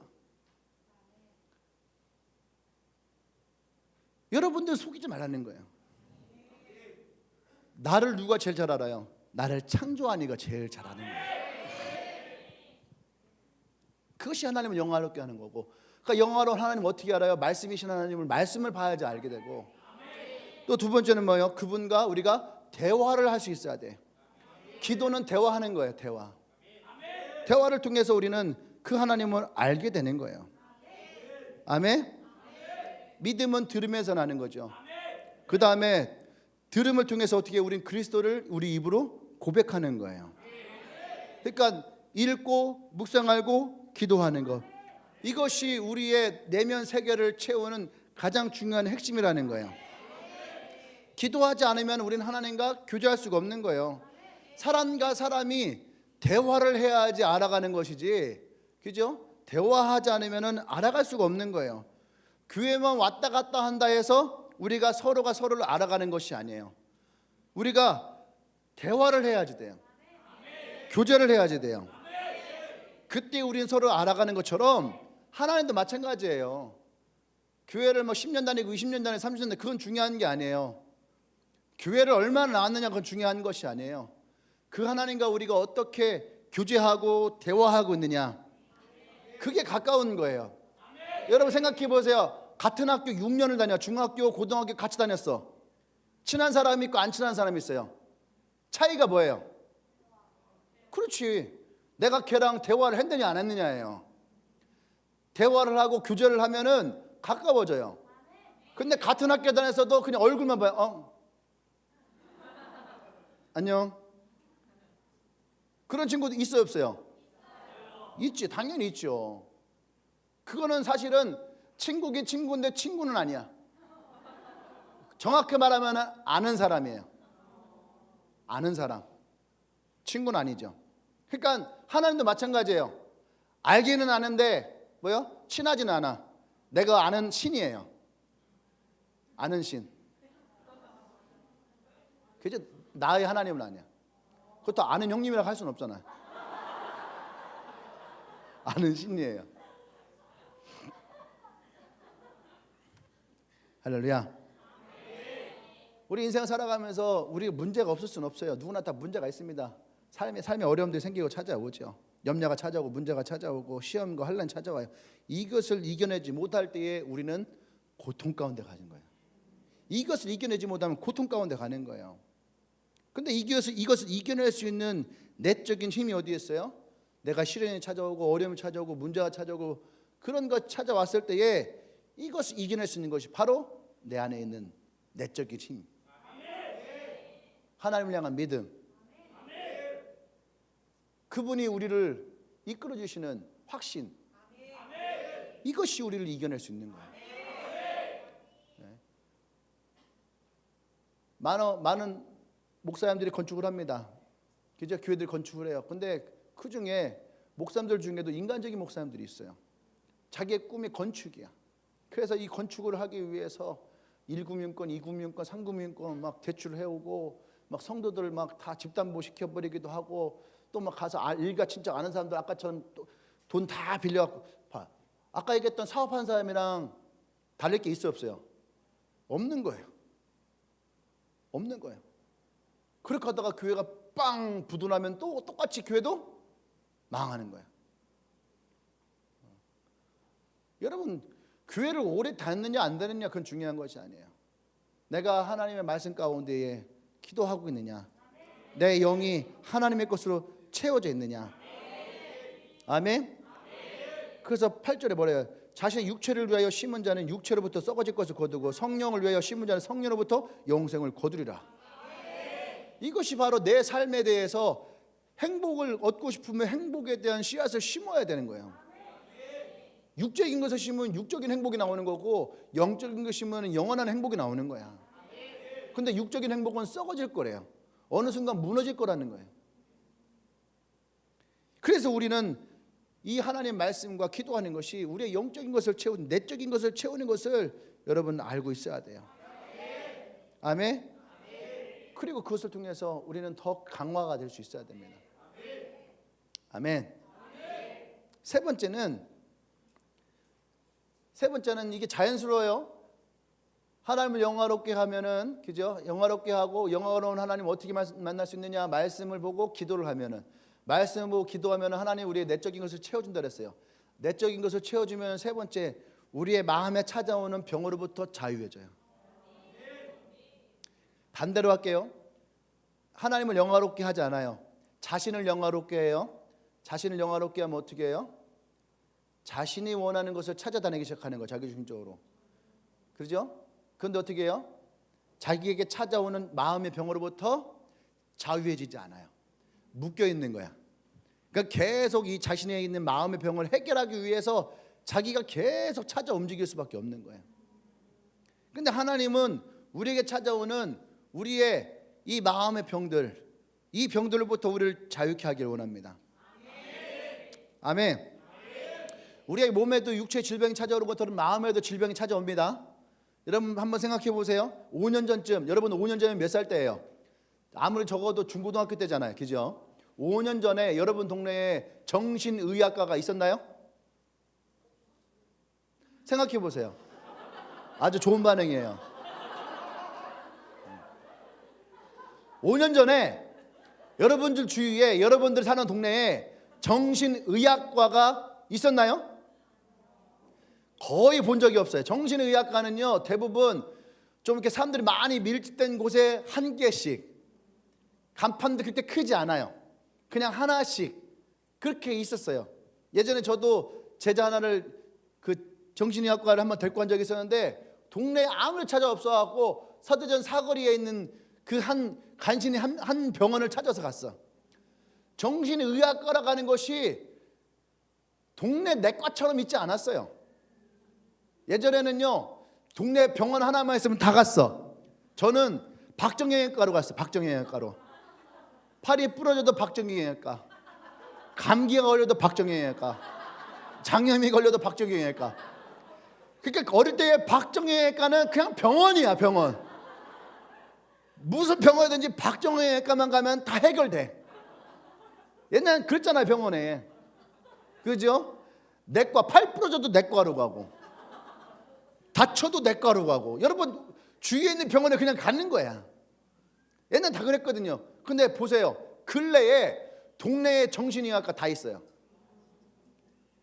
여러분들 속이지 말라는 거예요. 나를 누가 제일 잘 알아요? 나를 창조한 이가 제일 잘 아는 거예요. 그것이 하나님을 영화롭게 하는 거고. 그러니까 영화로운 하나님 어떻게 알아요? 말씀이신 하나님을, 말씀을 봐야지 알게 되고. 또 두 번째는 뭐예요? 그분과 우리가 대화를 할 수 있어야 돼. 기도는 대화하는 거예요. 대화를 통해서 우리는 그 하나님을 알게 되는 거예요. 아멘. 믿음은 들음에서 나는 거죠. 그 다음에 들음을 통해서 어떻게 우린 그리스도를 우리 입으로 고백하는 거예요. 그러니까 읽고 묵상하고 기도하는 것, 이것이 우리의 내면 세계를 채우는 가장 중요한 핵심이라는 거예요. 기도하지 않으면 우리는 하나님과 교제할 수가 없는 거예요. 사람과 사람이 대화를 해야지 알아가는 것이지, 그죠? 대화하지 않으면 알아갈 수가 없는 거예요. 교회만 왔다 갔다 한다 해서 우리가 서로가 서로를 알아가는 것이 아니에요. 우리가 대화를 해야지 돼요. 교제를 해야지 돼요. 그때 우리는 서로 알아가는 것처럼 하나님도 마찬가지예요. 교회를 10년 다니고 20년 다니고 30년 다니고 그건 중요한 게 아니에요. 교회를 얼마나 나왔느냐 그건 중요한 것이 아니에요. 그 하나님과 우리가 어떻게 교제하고 대화하고 있느냐, 그게 가까운 거예요. 여러분 생각해 보세요. 같은 학교 6년을 다녀, 중학교 고등학교 같이 다녔어. 친한 사람이 있고 안 친한 사람이 있어요. 차이가 뭐예요? 그렇지, 내가 걔랑 대화를 했느냐 안 했느냐예요. 대화를 하고 교제를 하면은 가까워져요. 근데 같은 학교 다녔어도 그냥 얼굴만 봐요. 안녕. 그런 친구도 있어요 없어요? 있지, 당연히 있죠. 그거는 사실은 친구긴 친구인데 친구는 아니야. 정확히 말하면 아는 사람이에요. 아는 사람. 친구는 아니죠. 그러니까 하나님도 마찬가지예요. 알기는 아는데 뭐요? 친하지는 않아. 내가 아는 신이에요. 아는 신. 그죠? 나의 하나님은 아니야. 그것도 아는 형님이라고 할 수는 없잖아. 아는 신이에요. 할렐루야. 우리 인생 살아가면서 우리가 문제가 없을 수는 없어요. 누구나 다 문제가 있습니다. 삶에 어려움들이 생기고 찾아오죠. 염려가 찾아오고 문제가 찾아오고 시험과 환난이 찾아와요. 이것을 이겨내지 못할 때에 우리는 고통 가운데 가는 거예요. 이것을 이겨내지 못하면 고통 가운데 가는 거예요. 근데 이것을 이겨낼 수 있는 내적인 힘이 어디에 있어요? 내가 시련이 찾아오고 어려움이 찾아오고 문제가 찾아오고 그런 것 찾아왔을 때에 이것을 이겨낼 수 있는 것이 바로 내 안에 있는 내적인 힘, 하나님을 향한 믿음, 그분이 우리를 이끌어 주시는 확신, 이것이 우리를 이겨낼 수 있는 거예요. 네. 많은 목사님들이 건축을 합니다. 그죠? 교회들 건축을 해요. 근데 그 중에 목사님들 중에도 인간적인 목사님들이 있어요. 자기의 꿈이 건축이야. 그래서 이 건축을 하기 위해서 1금융권, 2금융권, 3금융권 막 대출을 해오고 막 성도들 막 다 집담보 시켜버리기도 하고 또 막 가서 일가 친척 아는 사람들 아까처럼 돈 다 빌려갖고 봐. 아까 얘기했던 사업하는 사람이랑 다를 게 있어요 없어요? 없는 거예요. 없는 거예요. 그렇게 하다가 교회가 빵 부도나면 또 똑같이 교회도 망하는 거예요. 여러분 교회를 오래 다녔느냐 안 다녔느냐 그건 중요한 것이 아니에요. 내가 하나님의 말씀 가운데에 기도하고 있느냐, 내 영이 하나님의 것으로 채워져 있느냐. 아멘. 그래서 8절에 뭐래요? 자신의 육체를 위하여 심은 자는 육체로부터 썩어질 것을 거두고 성령을 위하여 심은 자는 성령으로부터 영생을 거두리라. 이것이 바로 내 삶에 대해서 행복을 얻고 싶으면 행복에 대한 씨앗을 심어야 되는 거예요. 육적인 것을 심으면 육적인 행복이 나오는 거고 영적인 것을 심으면 영원한 행복이 나오는 거야. 근데 육적인 행복은 썩어질 거래요. 어느 순간 무너질 거라는 거예요. 그래서 우리는 이 하나님의 말씀과 기도하는 것이 우리의 영적인 것을 채우는, 내적인 것을 채우는 것을 여러분 알고 있어야 돼요. 아멘. 그리고 그것을 통해서 우리는 더 강화가 될 수 있어야 됩니다. 아멘. 세 번째는 이게 자연스러워요. 하나님을 영화롭게 하면은, 그죠? 영화롭게 하고 영화로운 하나님 어떻게 만날 수 있느냐? 말씀을 보고 기도를 하면은, 말씀을 보고 기도하면은 하나님 우리의 내적인 것을 채워준다 그랬어요. 내적인 것을 채워주면 세 번째, 우리의 마음에 찾아오는 병으로부터 자유해져요. 반대로 할게요. 하나님을 영화롭게 하지 않아요. 자신을 영화롭게 해요. 자신을 영화롭게 하면 어떻게 해요? 자신이 원하는 것을 찾아다니기 시작하는 거예요. 자기중심적으로. 그렇죠? 그런데 어떻게 해요? 자기에게 찾아오는 마음의 병으로부터 자유해지지 않아요. 묶여 있는 거야. 그러니까 계속 이 자신에 있는 마음의 병을 해결하기 위해서 자기가 계속 찾아 움직일 수밖에 없는 거예요. 근데 하나님은 우리에게 찾아오는 우리의 이 마음의 병들, 이 병들로부터 우리를 자유케 하기를 원합니다. 아멘. 우리의 몸에도 육체의 질병이 찾아오는 것처럼 마음에도 질병이 찾아옵니다. 여러분 한번 생각해 보세요. 5년 전쯤, 여러분 5년 전에 몇 살 때예요? 아무리 적어도 중고등학교 때잖아요. 그죠? 5년 전에 여러분 동네에 정신의학과가 있었나요? 생각해 보세요. 아주 좋은 반응이에요. 5년 전에 여러분들 주위에, 여러분들 사는 동네에 정신의학과가 있었나요? 거의 본 적이 없어요. 정신의학과는요, 대부분 좀 이렇게 사람들이 많이 밀집된 곳에 한 개씩, 간판도 그렇게 크지 않아요. 그냥 하나씩 그렇게 있었어요. 예전에 저도 제자 하나를 그 정신의학과를 한번 데리고 간 적이 있었는데, 동네에 아무리 찾아 없어갖고 서대전 사거리에 있는 그 한 간신히 한 병원을 찾아서 갔어. 정신의학과라 가는 것이 동네 내과처럼 있지 않았어요. 예전에는요, 동네 병원 하나만 있으면 다 갔어. 저는 박정형외과로 갔어. 박정형외과로. 팔이 부러져도 박정형외과, 감기가 걸려도 박정형외과, 장염이 걸려도 박정형외과. 그러니까 어릴 때 박정형외과는 그냥 병원이야, 병원. 무슨 병원이든지 박정형외과만 가면 다 해결돼. 옛날엔 그랬잖아요, 병원에. 그죠? 내과, 팔 부러져도 내과로 가고, 다쳐도 내과로 가고. 여러분 주위에 있는 병원에 그냥 가는 거야. 옛날 다 그랬거든요. 근데 보세요, 근래에 동네에 정신의학과 다 있어요.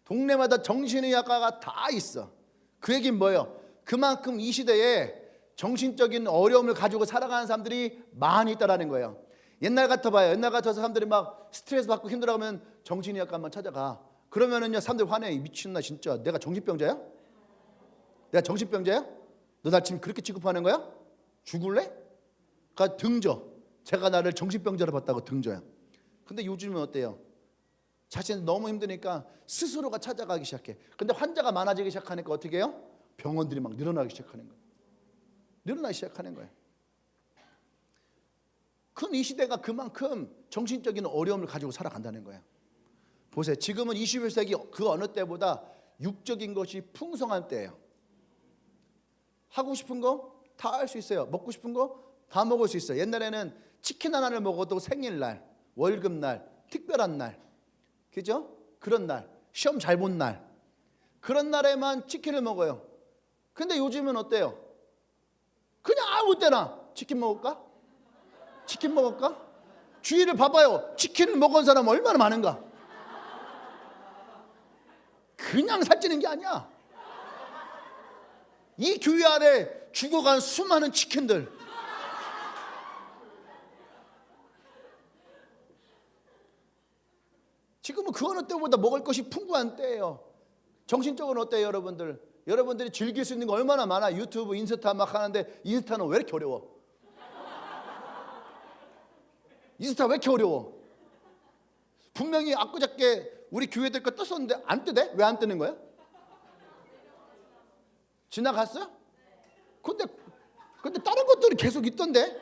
동네마다 정신의학과가 다 있어. 그 얘기는 뭐예요? 그만큼 이 시대에 정신적인 어려움을 가지고 살아가는 사람들이 많이 있다라는 거예요. 옛날 같아봐요. 옛날 같아서 사람들이 막 스트레스 받고 힘들어하면 정신의학과 한번 찾아가. 그러면은요, 사람들 화내. 미친나 진짜. 내가 정신병자야? 내가 정신병자야? 너 나 지금 그렇게 취급하는 거야? 죽을래? 그러니까 등져. 제가 나를 정신병자로 봤다고 등져요. 근데 요즘은 어때요? 자신이 너무 힘드니까 스스로가 찾아가기 시작해. 근데 환자가 많아지기 시작하니까 어떻게 해요? 병원들이 막 늘어나기 시작하는 거예요. 늘어나기 시작하는 거예요. 큰 이 시대가 그만큼 정신적인 어려움을 가지고 살아간다는 거예요. 보세요. 지금은 21세기 그 어느 때보다 육적인 것이 풍성한 때예요. 하고 싶은 거 다 할 수 있어요. 먹고 싶은 거 다 먹을 수 있어요. 옛날에는 치킨 하나를 먹어도 생일날, 월급날, 특별한 날, 그죠? 그런 날, 시험 잘 본 날, 그런 날에만 치킨을 먹어요. 근데 요즘은 어때요? 그냥 아무 때나 치킨 먹을까? 치킨 먹을까? 주위를 봐봐요. 치킨을 먹은 사람 얼마나 많은가? 그냥 살찌는 게 아니야. 이 교회 안에 죽어간 수많은 치킨들. 지금은 그 어느 때보다 먹을 것이 풍부한 때예요. 정신적으로 어때요, 여러분들? 여러분들이 즐길 수 있는 거 얼마나 많아. 유튜브, 인스타 막 하는데 인스타는 왜 이렇게 어려워? 인스타 왜 이렇게 어려워? 분명히 엊그저께 우리 교회들 거 떴었는데 안 뜨대? 왜 안 뜨는 거야? 지나갔어요? 근데 다른 것들이 계속 있던데?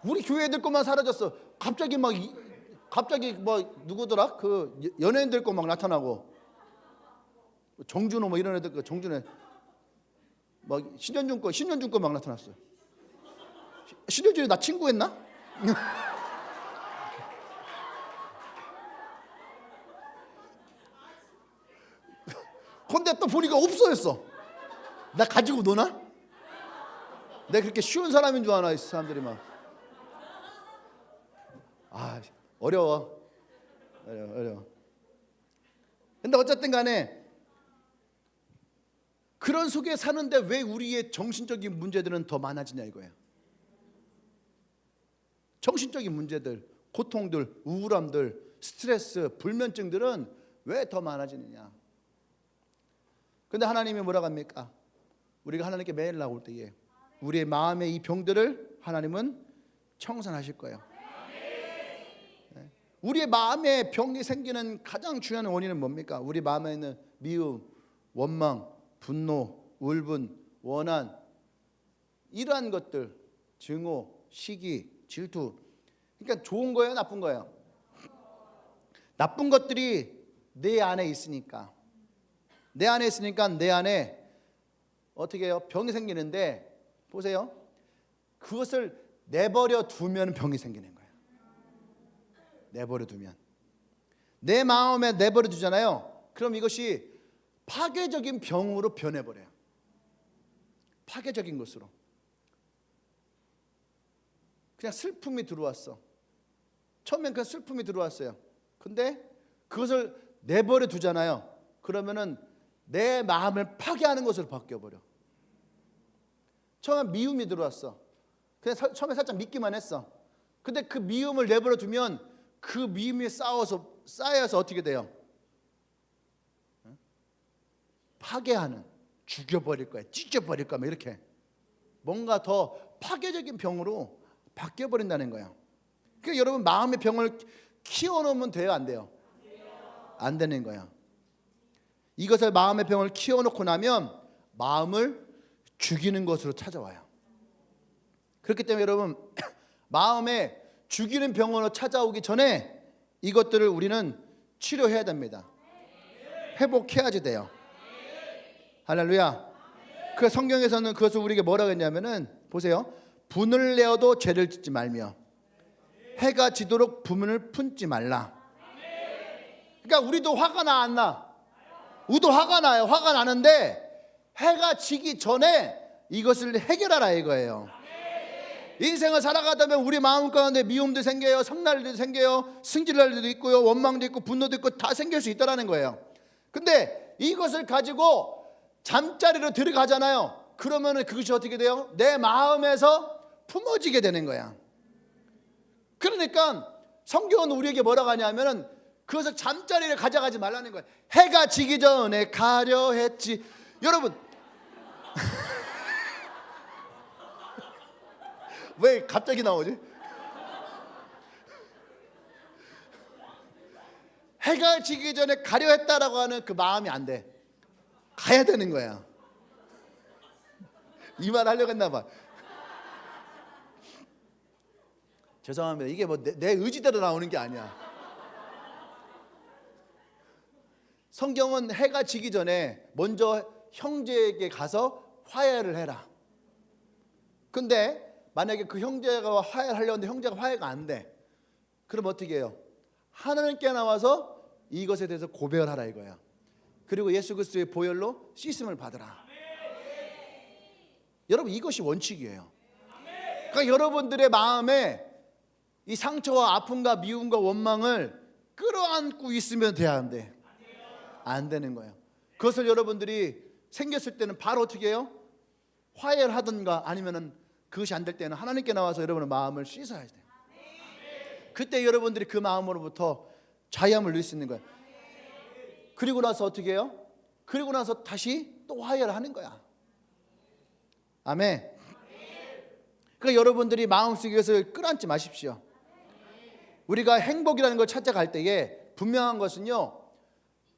우리 교회들 것만 사라졌어. 갑자기 뭐 누구더라? 그 연예인들 거 막 나타나고, 정준호 뭐 이런 애들 거, 정준호 막 신현준 거 막 나타났어요. 신현준이 나 친구했나? 근데 또 보니까 없어졌어. 나 가지고 노나? 내가 그렇게 쉬운 사람인 줄 아나, 이 사람들이 막. 아, 어려워. 근데 어쨌든 간에 그런 속에 사는데 왜 우리의 정신적인 문제들은 더 많아지냐 이거예요. 정신적인 문제들, 고통들, 우울함들, 스트레스, 불면증들은 왜 더 많아지느냐? 근데 하나님이 뭐라고 합니까? 우리가 하나님께 매일 나올 때에 우리의 마음의 이 병들을 하나님은 청산하실 거예요. 우리의 마음에 병이 생기는 가장 중요한 원인은 뭡니까? 우리 마음에 있는 미움, 원망, 분노, 울분, 원한, 이러한 것들, 증오, 시기, 질투. 그러니까 좋은 거예요, 나쁜 거예요? 나쁜 것들이 내 안에 있으니까. 내 안에 있으니까 내 안에 어떻게 해요? 병이 생기는데 보세요. 그것을 내버려 두면 병이 생기는 거예요. 내버려 두면. 내 마음에 내버려 두잖아요. 그럼 이것이 파괴적인 병으로 변해버려요. 파괴적인 것으로. 그냥 슬픔이 들어왔어. 처음엔 그냥 슬픔이 들어왔어요. 근데 그것을 내버려 두잖아요. 그러면은 내 마음을 파괴하는 것으로 바뀌어버려. 처음에 미움이 들어왔어. 그냥 처음에 살짝 믿기만 했어. 근데 그 미움을 내버려 두면 그 미움이 쌓여서 어떻게 돼요? 파괴하는, 죽여버릴 거야, 찢어버릴 거야, 이렇게 뭔가 더 파괴적인 병으로 바뀌어버린다는 거예요. 그러니까 여러분 마음의 병을 키워놓으면 돼요, 안 돼요? 안 되는 거야. 이것을 마음의 병을 키워놓고 나면 마음을 죽이는 것으로 찾아와요. 그렇기 때문에 여러분 마음에 죽이는 병으로 찾아오기 전에 이것들을 우리는 치료해야 됩니다. 회복해야지 돼요. 할렐루야. 그 성경에서는 그것을 우리에게 뭐라고 했냐면은 보세요. 분을 내어도 죄를 짓지 말며 해가 지도록 분을 품지 말라. 그러니까 우리도 화가 나 안 나? 우리도 화가 나요. 화가 나는데 해가 지기 전에 이것을 해결하라 이거예요. 인생을 살아가다 보면 우리 마음 가운데 미움도 생겨요, 성날도 생겨요, 승질날도 있고요, 원망도 있고 분노도 있고 다 생길 수 있다는 거예요. 근데 이것을 가지고 잠자리로 들어가잖아요. 그러면 그것이 어떻게 돼요? 내 마음에서 품어지게 되는 거야. 그러니까 성경은 우리에게 뭐라고 하냐면은 그것을 잠자리를 가져가지 말라는 거예요. 해가 지기 전에 가려 했지. 여러분 왜 갑자기 나오지? 해가 지기 전에 가려 했다라고 하는 그 마음이 안 돼. 가야 되는 거야. 이 말 하려고 했나 봐. 죄송합니다. 이게 뭐 내 의지대로 나오는 게 아니야. 성경은 해가 지기 전에 먼저 형제에게 가서 화해를 해라. 근데 만약에 그 형제가 화해를 하려고 하는데 형제가 화해가 안 돼. 그럼 어떻게 해요? 하나님께 나와서 이것에 대해서 고백을 하라 이거야. 그리고 예수 그리스도의 보혈로 씻음을 받으라. 여러분 이것이 원칙이에요. 그러니까 여러분들의 마음에 이 상처와 아픔과 미움과 원망을 끌어안고 있으면 돼야 안 돼. 안 되는 거예요. 그것을 여러분들이 생겼을 때는 바로 어떻게 해요? 화해를 하든가 아니면은 그것이 안 될 때는 하나님께 나와서 여러분의 마음을 씻어야 돼요. 그때 여러분들이 그 마음으로부터 자유함을 누릴 수 있는 거예요. 그리고 나서 어떻게 해요? 그리고 나서 다시 또 화해를 하는 거야. 아멘. 그러니까 여러분들이 마음속에 이것을 끌어안지 마십시오. 우리가 행복이라는 걸 찾아갈 때에 분명한 것은요,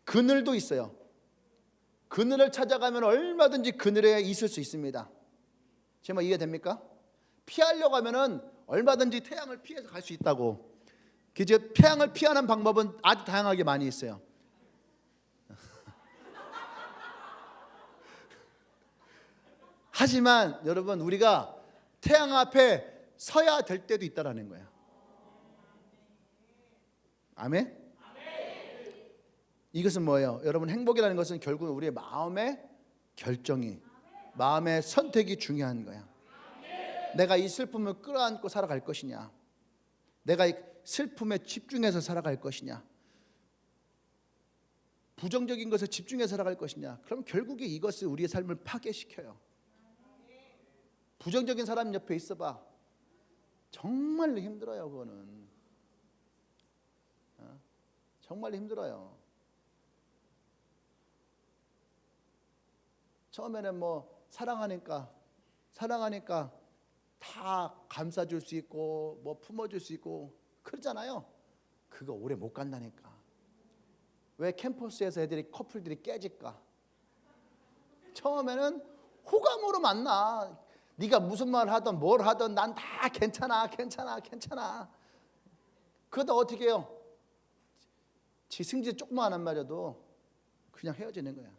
그늘도 있어요. 그늘을 찾아가면 얼마든지 그늘에 있을 수 있습니다. 제 말 이해됩니까? 피하려고 하면은 얼마든지 태양을 피해서 갈 수 있다고. 이제 태양을 피하는 방법은 아주 다양하게 많이 있어요. 하지만 여러분 우리가 태양 앞에 서야 될 때도 있다라는 거예요. 아멘? 이것은 뭐예요? 여러분 행복이라는 것은 결국은 우리의 마음의 결정이, 마음의 선택이 중요한 거야. 내가 이 슬픔을 끌어안고 살아갈 것이냐, 내가 이 슬픔에 집중해서 살아갈 것이냐, 부정적인 것에 집중해서 살아갈 것이냐. 그럼 결국에 이것이 우리의 삶을 파괴시켜요. 부정적인 사람 옆에 있어봐. 정말로 힘들어요. 그거는 정말 힘들어요. 처음에는 뭐 사랑하니까 다 감싸줄 수 있고 뭐 품어줄 수 있고 그러잖아요. 그거 오래 못 간다니까. 왜 캠퍼스에서 커플들이 깨질까? 처음에는 호감으로 만나. 네가 무슨 말 하든 뭘 하든 난 다 괜찮아. 그러다 어떻게 해요? 지 승질 조그만 한 말이라도 그냥 헤어지는 거야.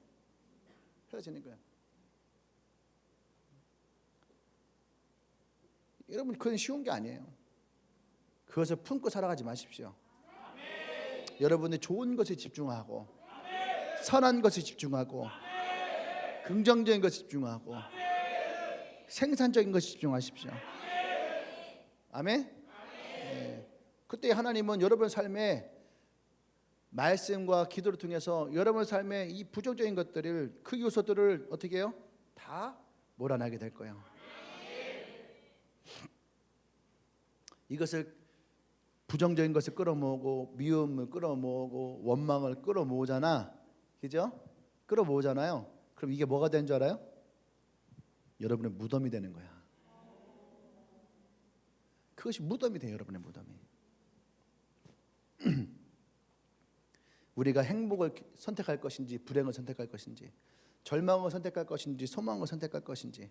여러분, 그건 쉬운 게 아니에요. 그것을 품고 살아가지 마십시오. 여러분이 좋은 것에 집중하고 선한 것에 집중하고 긍정적인 것에 집중하고 생산적인 것에 집중하십시오. 아멘. 네. 그때 하나님은 여러분의 삶에 말씀과 기도를 통해서 여러분의 삶에 이 부정적인 것들을, 그 요소들을 어떻게 해요? 다 몰아내게 될 거예요. 이것을, 부정적인 것을 끌어모으고 미움을 끌어모으고 원망을 끌어모으잖아, 그죠? 끌어모으잖아요. 그럼 이게 뭐가 되는 줄 알아요? 여러분의 무덤이 되는 거야. 그것이 무덤이 돼요. 여러분의 무덤이. 우리가 행복을 선택할 것인지 불행을 선택할 것인지, 절망을 선택할 것인지 소망을 선택할 것인지,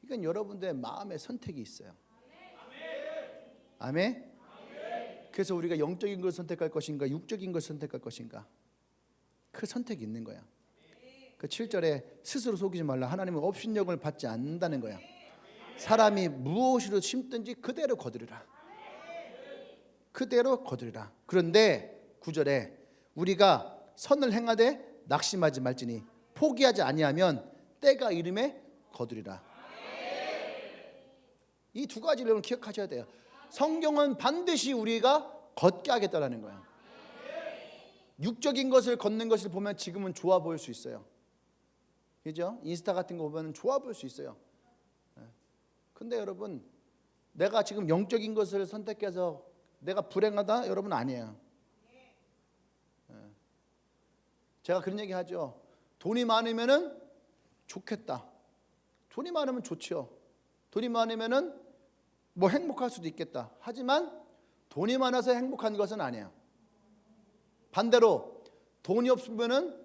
이건 여러분들의 마음의 선택이 있어요. 아멘. 그래서 우리가 영적인 것을 선택할 것인가 육적인 것을 선택할 것인가, 그 선택이 있는 거야. 그 7절에 스스로 속이지 말라. 하나님은 업신여금을 받지 않는다는 거야. 사람이 무엇으로 심든지 그대로 거두리라. 그런데 9절에 우리가 선을 행하되 낙심하지 말지니 포기하지 아니하면 때가 이름에 거두리라. 이 두 가지를 여러분 기억하셔야 돼요. 성경은 반드시 우리가 걷게 하겠다라는 거예요. 육적인 것을 걷는 것을 보면 지금은 좋아 보일 수 있어요. 그죠? 인스타 같은 거 보면 좋아 보일 수 있어요. 근데 여러분, 내가 지금 영적인 것을 선택해서 내가 불행하다? 여러분, 아니에요. 제가 그런 얘기 하죠. 돈이 많으면은 좋겠다. 돈이 많으면 좋죠. 돈이 많으면은 뭐 행복할 수도 있겠다. 하지만 돈이 많아서 행복한 것은 아니에요. 반대로 돈이 없으면은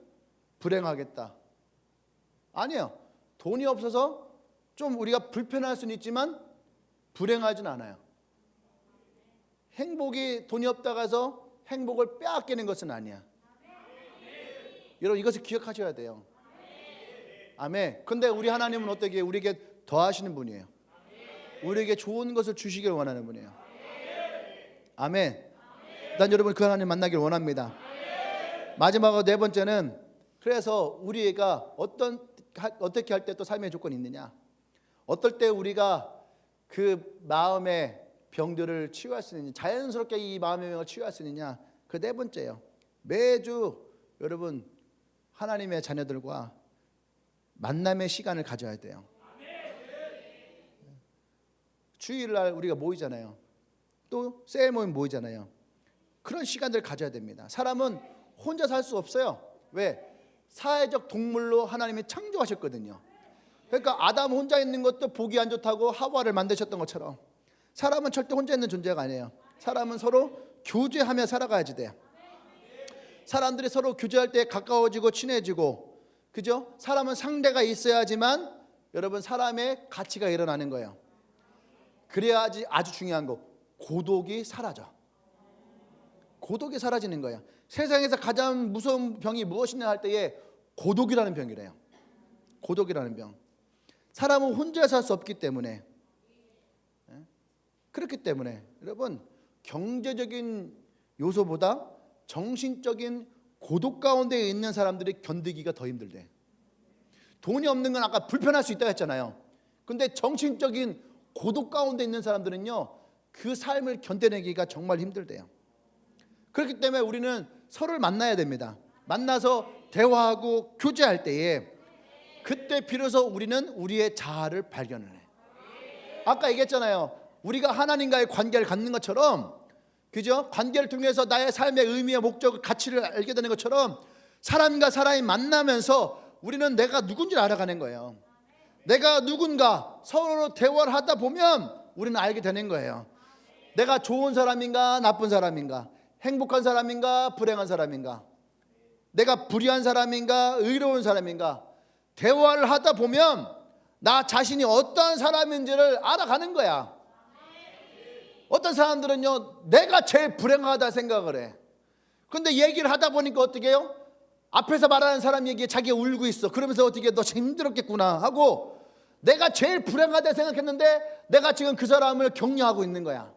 불행하겠다. 아니에요. 돈이 없어서 좀 우리가 불편할 수는 있지만 불행하진 않아요. 행복이 돈이 없다고 해서 행복을 빼앗기는 것은 아니야. 여러분, 이것을 기억하셔야 돼요. 아멘. 근데 우리 하나님은 어떻게 우리에게 더하시는 분이에요. 우리에게 좋은 것을 주시길 원하는 분이에요. 아멘. 난 여러분 그 하나님 만나길 원합니다. 마지막으로 네 번째는, 그래서 우리가 어떻게 할 때 또 삶의 조건이 있느냐, 어떨 때 우리가 그 마음의 병들을 치유할 수 있느냐, 자연스럽게 이 마음의 병을 치유할 수 있느냐, 그 네 번째예요. 매주 여러분 하나님의 자녀들과 만남의 시간을 가져야 돼요. 주일날 우리가 모이잖아요. 또 셀 모임 모이잖아요. 그런 시간들을 가져야 됩니다. 사람은 혼자 살 수 없어요. 왜? 사회적 동물로 하나님이 창조하셨거든요. 그러니까 아담 혼자 있는 것도 보기 안 좋다고 하와를 만드셨던 것처럼 사람은 절대 혼자 있는 존재가 아니에요. 사람은 서로 교제하며 살아가야지 돼요. 사람들이 서로 교제할 때 가까워지고 친해지고, 그죠? 사람은 상대가 있어야지만 여러분 사람의 가치가 일어나는 거예요. 그래야지. 아주 중요한 거, 고독이 사라져. 고독이 사라지는 거예요. 세상에서 가장 무서운 병이 무엇이냐 할 때에 고독이라는 병이래요. 고독이라는 병. 사람은 혼자 살 수 없기 때문에, 그렇기 때문에 여러분, 경제적인 요소보다 정신적인 고독 가운데 있는 사람들이 견디기가 더 힘들대. 돈이 없는 건 아까 불편할 수 있다고 했잖아요. 근데 정신적인 고독 가운데 있는 사람들은요, 그 삶을 견뎌내기가 정말 힘들대요. 그렇기 때문에 우리는 서로를 만나야 됩니다. 만나서 대화하고 교제할 때에, 그때 비로소 우리는 우리의 자아를 발견을 해. 아까 얘기했잖아요. 우리가 하나님과의 관계를 갖는 것처럼, 그죠? 관계를 통해서 나의 삶의 의미와 목적을, 가치를 알게 되는 것처럼 사람과 사람이 만나면서 우리는 내가 누군지를 알아가는 거예요. 내가 누군가 서로 대화를 하다 보면 우리는 알게 되는 거예요. 내가 좋은 사람인가 나쁜 사람인가, 행복한 사람인가 불행한 사람인가, 내가 불의한 사람인가 의로운 사람인가, 대화를 하다 보면 나 자신이 어떤 사람인지를 알아가는 거야. 어떤 사람들은요 내가 제일 불행하다 생각을 해. 근데 얘기를 하다 보니까 어떻게 해요? 앞에서 말하는 사람 얘기에 자기가 울고 있어. 그러면서 어떻게 너 힘들었겠구나 하고 내가 제일 불행하다 생각했는데 내가 지금 그 사람을 격려하고 있는 거야.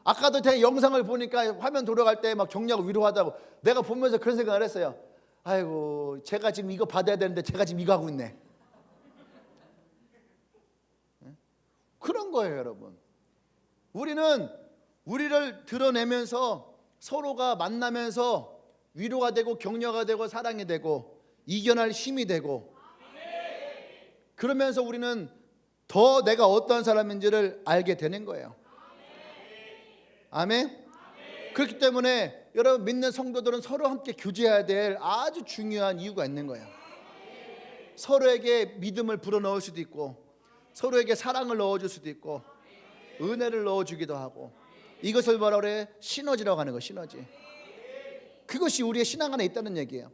아까도 제가 영상을 보니까 화면 돌아갈 때 막 격려하고 위로하다고 내가 보면서 그런 생각을 했어요. 아이고 제가 지금 이거 받아야 되는데 제가 지금 이거 하고 있네. 그런 거예요 여러분. 우리는 우리를 드러내면서 서로가 만나면서 위로가 되고 격려가 되고 사랑이 되고 이겨낼 힘이 되고, 그러면서 우리는 더 내가 어떤 사람인지를 알게 되는 거예요. 아멘. 그렇기 때문에 여러분 믿는 성도들은 서로 함께 교제해야 될 아주 중요한 이유가 있는 거예요. 서로에게 믿음을 불어넣을 수도 있고 서로에게 사랑을 넣어줄 수도 있고 은혜를 넣어주기도 하고, 이것을 뭐라 그래? 시너지라고 하는 거. 시너지. 그것이 우리의 신앙 안에 있다는 얘기예요.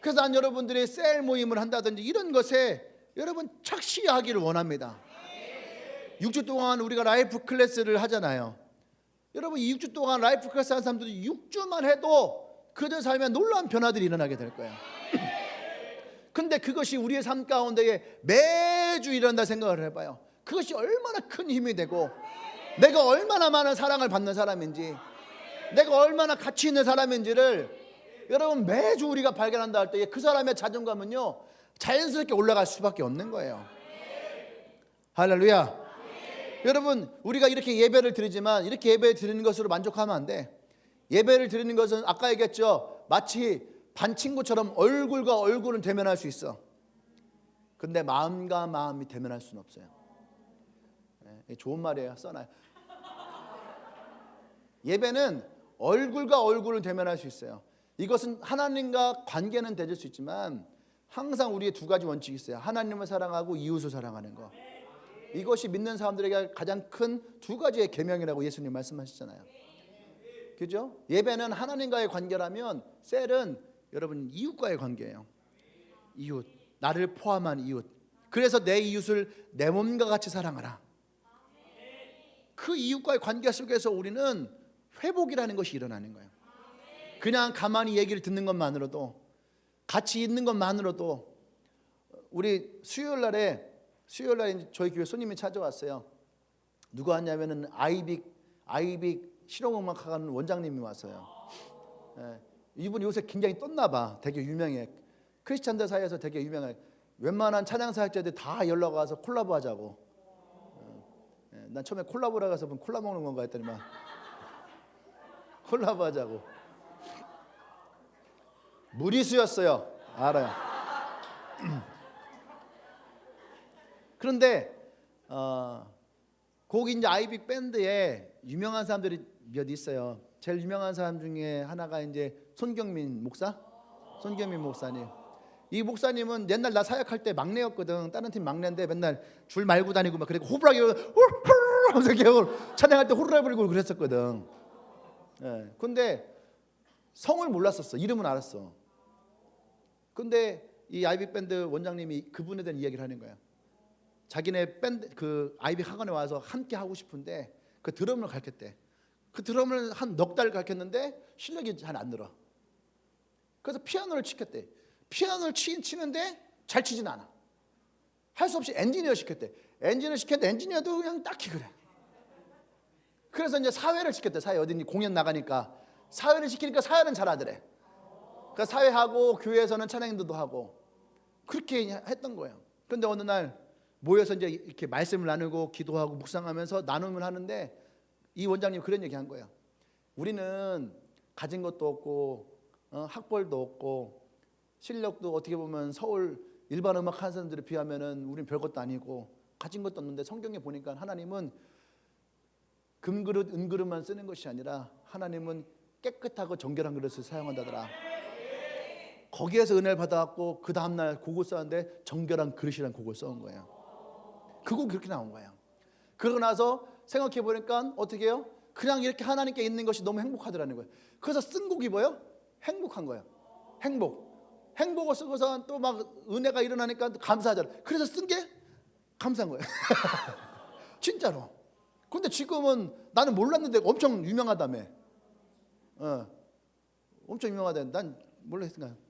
그래서 난 여러분들이 셀 모임을 한다든지 이런 것에 여러분 착시하기를 원합니다. 6주 동안 우리가 라이프 클래스를 하잖아요. 여러분 이 6주 동안 라이프 클래스 한 사람들이 6주만 해도 그들 삶에 놀라운 변화들이 일어나게 될 거예요. 근데 그것이 우리의 삶 가운데 매주 일어난다 생각을 해봐요. 그것이 얼마나 큰 힘이 되고 내가 얼마나 많은 사랑을 받는 사람인지, 내가 얼마나 가치 있는 사람인지를 여러분 매주 우리가 발견한다 할 때 그 사람의 자존감은요 자연스럽게 올라갈 수밖에 없는 거예요. 할렐루야. 여러분 우리가 이렇게 예배를 드리지만 이렇게 예배 드리는 것으로 만족하면 안 돼. 예배를 드리는 것은 아까 얘기했죠, 마치 반 친구처럼 얼굴과 얼굴은 대면할 수 있어. 근데 마음과 마음이 대면할 수는 없어요. 좋은 말이에요. 써놔요. 예배는 얼굴과 얼굴을 대면할 수 있어요. 이것은 하나님과 관계는 되질 수 있지만 항상 우리의 두 가지 원칙이 있어요. 하나님을 사랑하고 이웃을 사랑하는 거. 이것이 믿는 사람들에게 가장 큰 두 가지의 계명이라고 예수님 말씀하셨잖아요. 그죠? 예배는 하나님과의 관계라면 셀은 여러분 이웃과의 관계예요. 이웃, 나를 포함한 이웃. 그래서 내 이웃을 내 몸과 같이 사랑하라. 그 이웃과의 관계 속에서 우리는 회복이라는 것이 일어나는 거예요. 그냥 가만히 얘기를 듣는 것만으로도, 같이 있는 것만으로도. 우리 수요일 날에 저희 교회 손님이 찾아왔어요. 누가 왔냐면은 아이빅 실용음악학원 원장님이 왔어요. 이분 요새 굉장히 떴나 봐. 되게 유명해. 크리스찬들 사이에서 되게 유명해. 웬만한 찬양 사역자들 다 연락 와서 콜라보 하자고. 난 처음에 콜라보라고 해서 콜라 먹는 건가 했더니만 콜라보 하자고. 무리수였어요. 알아요. 그런데 거기 이제 아이빅 밴드에 유명한 사람들이 몇 있어요. 제일 유명한 사람 중에 하나가 이제 손경민 목사님. 이 목사님은 옛날 나 사역할 때 막내였거든. 다른 팀 막내인데 맨날 줄 말고 다니고 막 그리고 호루라기 하면서 찬양할 때 호루라기 불고 그랬었거든. 근데 성을 몰랐었어. 이름은 알았어. 근데 이 아이빅 밴드 원장님이 그분에 대한 이야기를 하는 거야. 자기네 밴드 그 아이빅 학원에 와서 함께 하고 싶은데 그 드럼을 가르쳤대. 그 드럼을 한 넉 달 가르쳤는데 실력이 잘 안 늘어. 그래서 피아노를 시켰대. 피아노를 치는데 잘 치진 않아. 할 수 없이 엔지니어 시켰대. 엔지니어 시켰는데 엔지니어도 그냥 딱히 그래. 그래서 이제 사회를 시켰대. 사회 어디 공연 나가니까 사회를 시키니까 사회는 잘하더래. 그러니까 사회하고 교회에서는 찬양인도도 하고 그렇게 했던 거예요. 그런데 어느 날 모여서 이제 이렇게 말씀을 나누고 기도하고 묵상하면서 나눔을 하는데 이 원장님 그런 얘기한 거예요. 우리는 가진 것도 없고 학벌도 없고 실력도 어떻게 보면 서울 일반 음악 하는 사람들에 비하면은 우린 별것도 아니고 가진 것도 없는데 성경에 보니까 하나님은 금그릇 은그릇만 쓰는 것이 아니라 하나님은 깨끗하고 정결한 그릇을 사용한다더라. 거기에서 은혜를 받아갖고 그 다음날 곡을 썼는데 정결한 그릇이라는 곡을 써온 거예요. 그 곡이 그렇게 나온 거예요. 그러고 나서 생각해 보니까 어떻게 해요? 그냥 이렇게 하나님께 있는 것이 너무 행복하더라는 거예요. 그래서 쓴 곡이 뭐예요? 행복한 거예요. 행복을 쓰고서 또 막 은혜가 일어나니까 또 감사하잖아요. 그래서 쓴 게 감사한 거예요. 진짜로. 근데 지금은 나는 몰랐는데 엄청 유명하다며. 엄청 유명하다며. 난 몰랐으니까.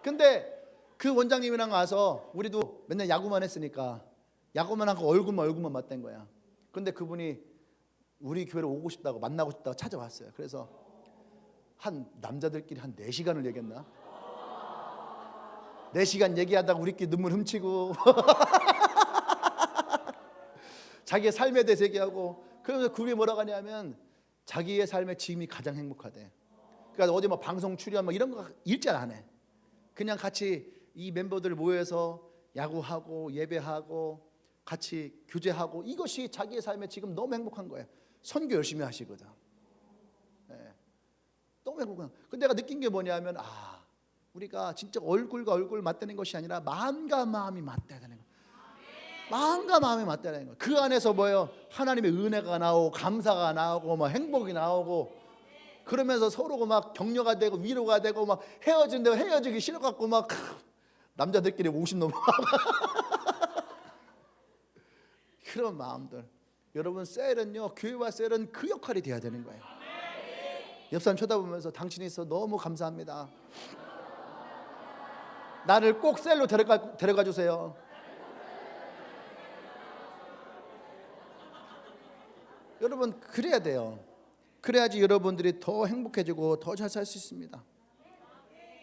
근데 그 원장님이랑 와서 우리도 맨날 야구만 했으니까 야구만 하고 얼굴만 맞댄 거야. 근데 그분이 우리 교회로 오고 싶다고, 만나고 싶다고 찾아왔어요. 그래서 한 남자들끼리 한 4시간을 얘기했나? 4시간 얘기하다가 우리끼리 눈물 훔치고 자기의 삶에 대해서 얘기하고, 그러면서 그분이 뭐라고 하냐면 자기의 삶에 지금이 가장 행복하대. 그러니까 어디 뭐 방송 출연 뭐 이런 거 일절 안 해. 그냥 같이 이 멤버들 모여서 야구하고 예배하고 같이 교제하고, 이것이 자기의 삶에 지금 너무 행복한 거예요. 선교 열심히 하시거든. 너무 행복한. 근데 내가 느낀 게 뭐냐면, 우리가 진짜 얼굴과 얼굴 맞대는 것이 아니라 마음과 마음이 맞대야 되는 거예요. 마음과 마음이 맞대야 되는 거예요. 그 안에서 뭐예요? 하나님의 은혜가 나오고 감사가 나오고 막 행복이 나오고, 그러면서 서로가 막 격려가 되고 위로가 되고, 막 헤어진다고 헤어지기 싫어갖고 막 남자들끼리 50 넘어가고 그런 마음들. 여러분, 셀은요, 교회와 셀은 그 역할이 돼야 되는 거예요. 옆 사람 쳐다보면서 당신이 있어 너무 감사합니다. 나를 꼭 셀로 데려가 주세요. 여러분, 그래야 돼요. 그래야지 여러분들이 더 행복해지고 더 잘 살 수 있습니다.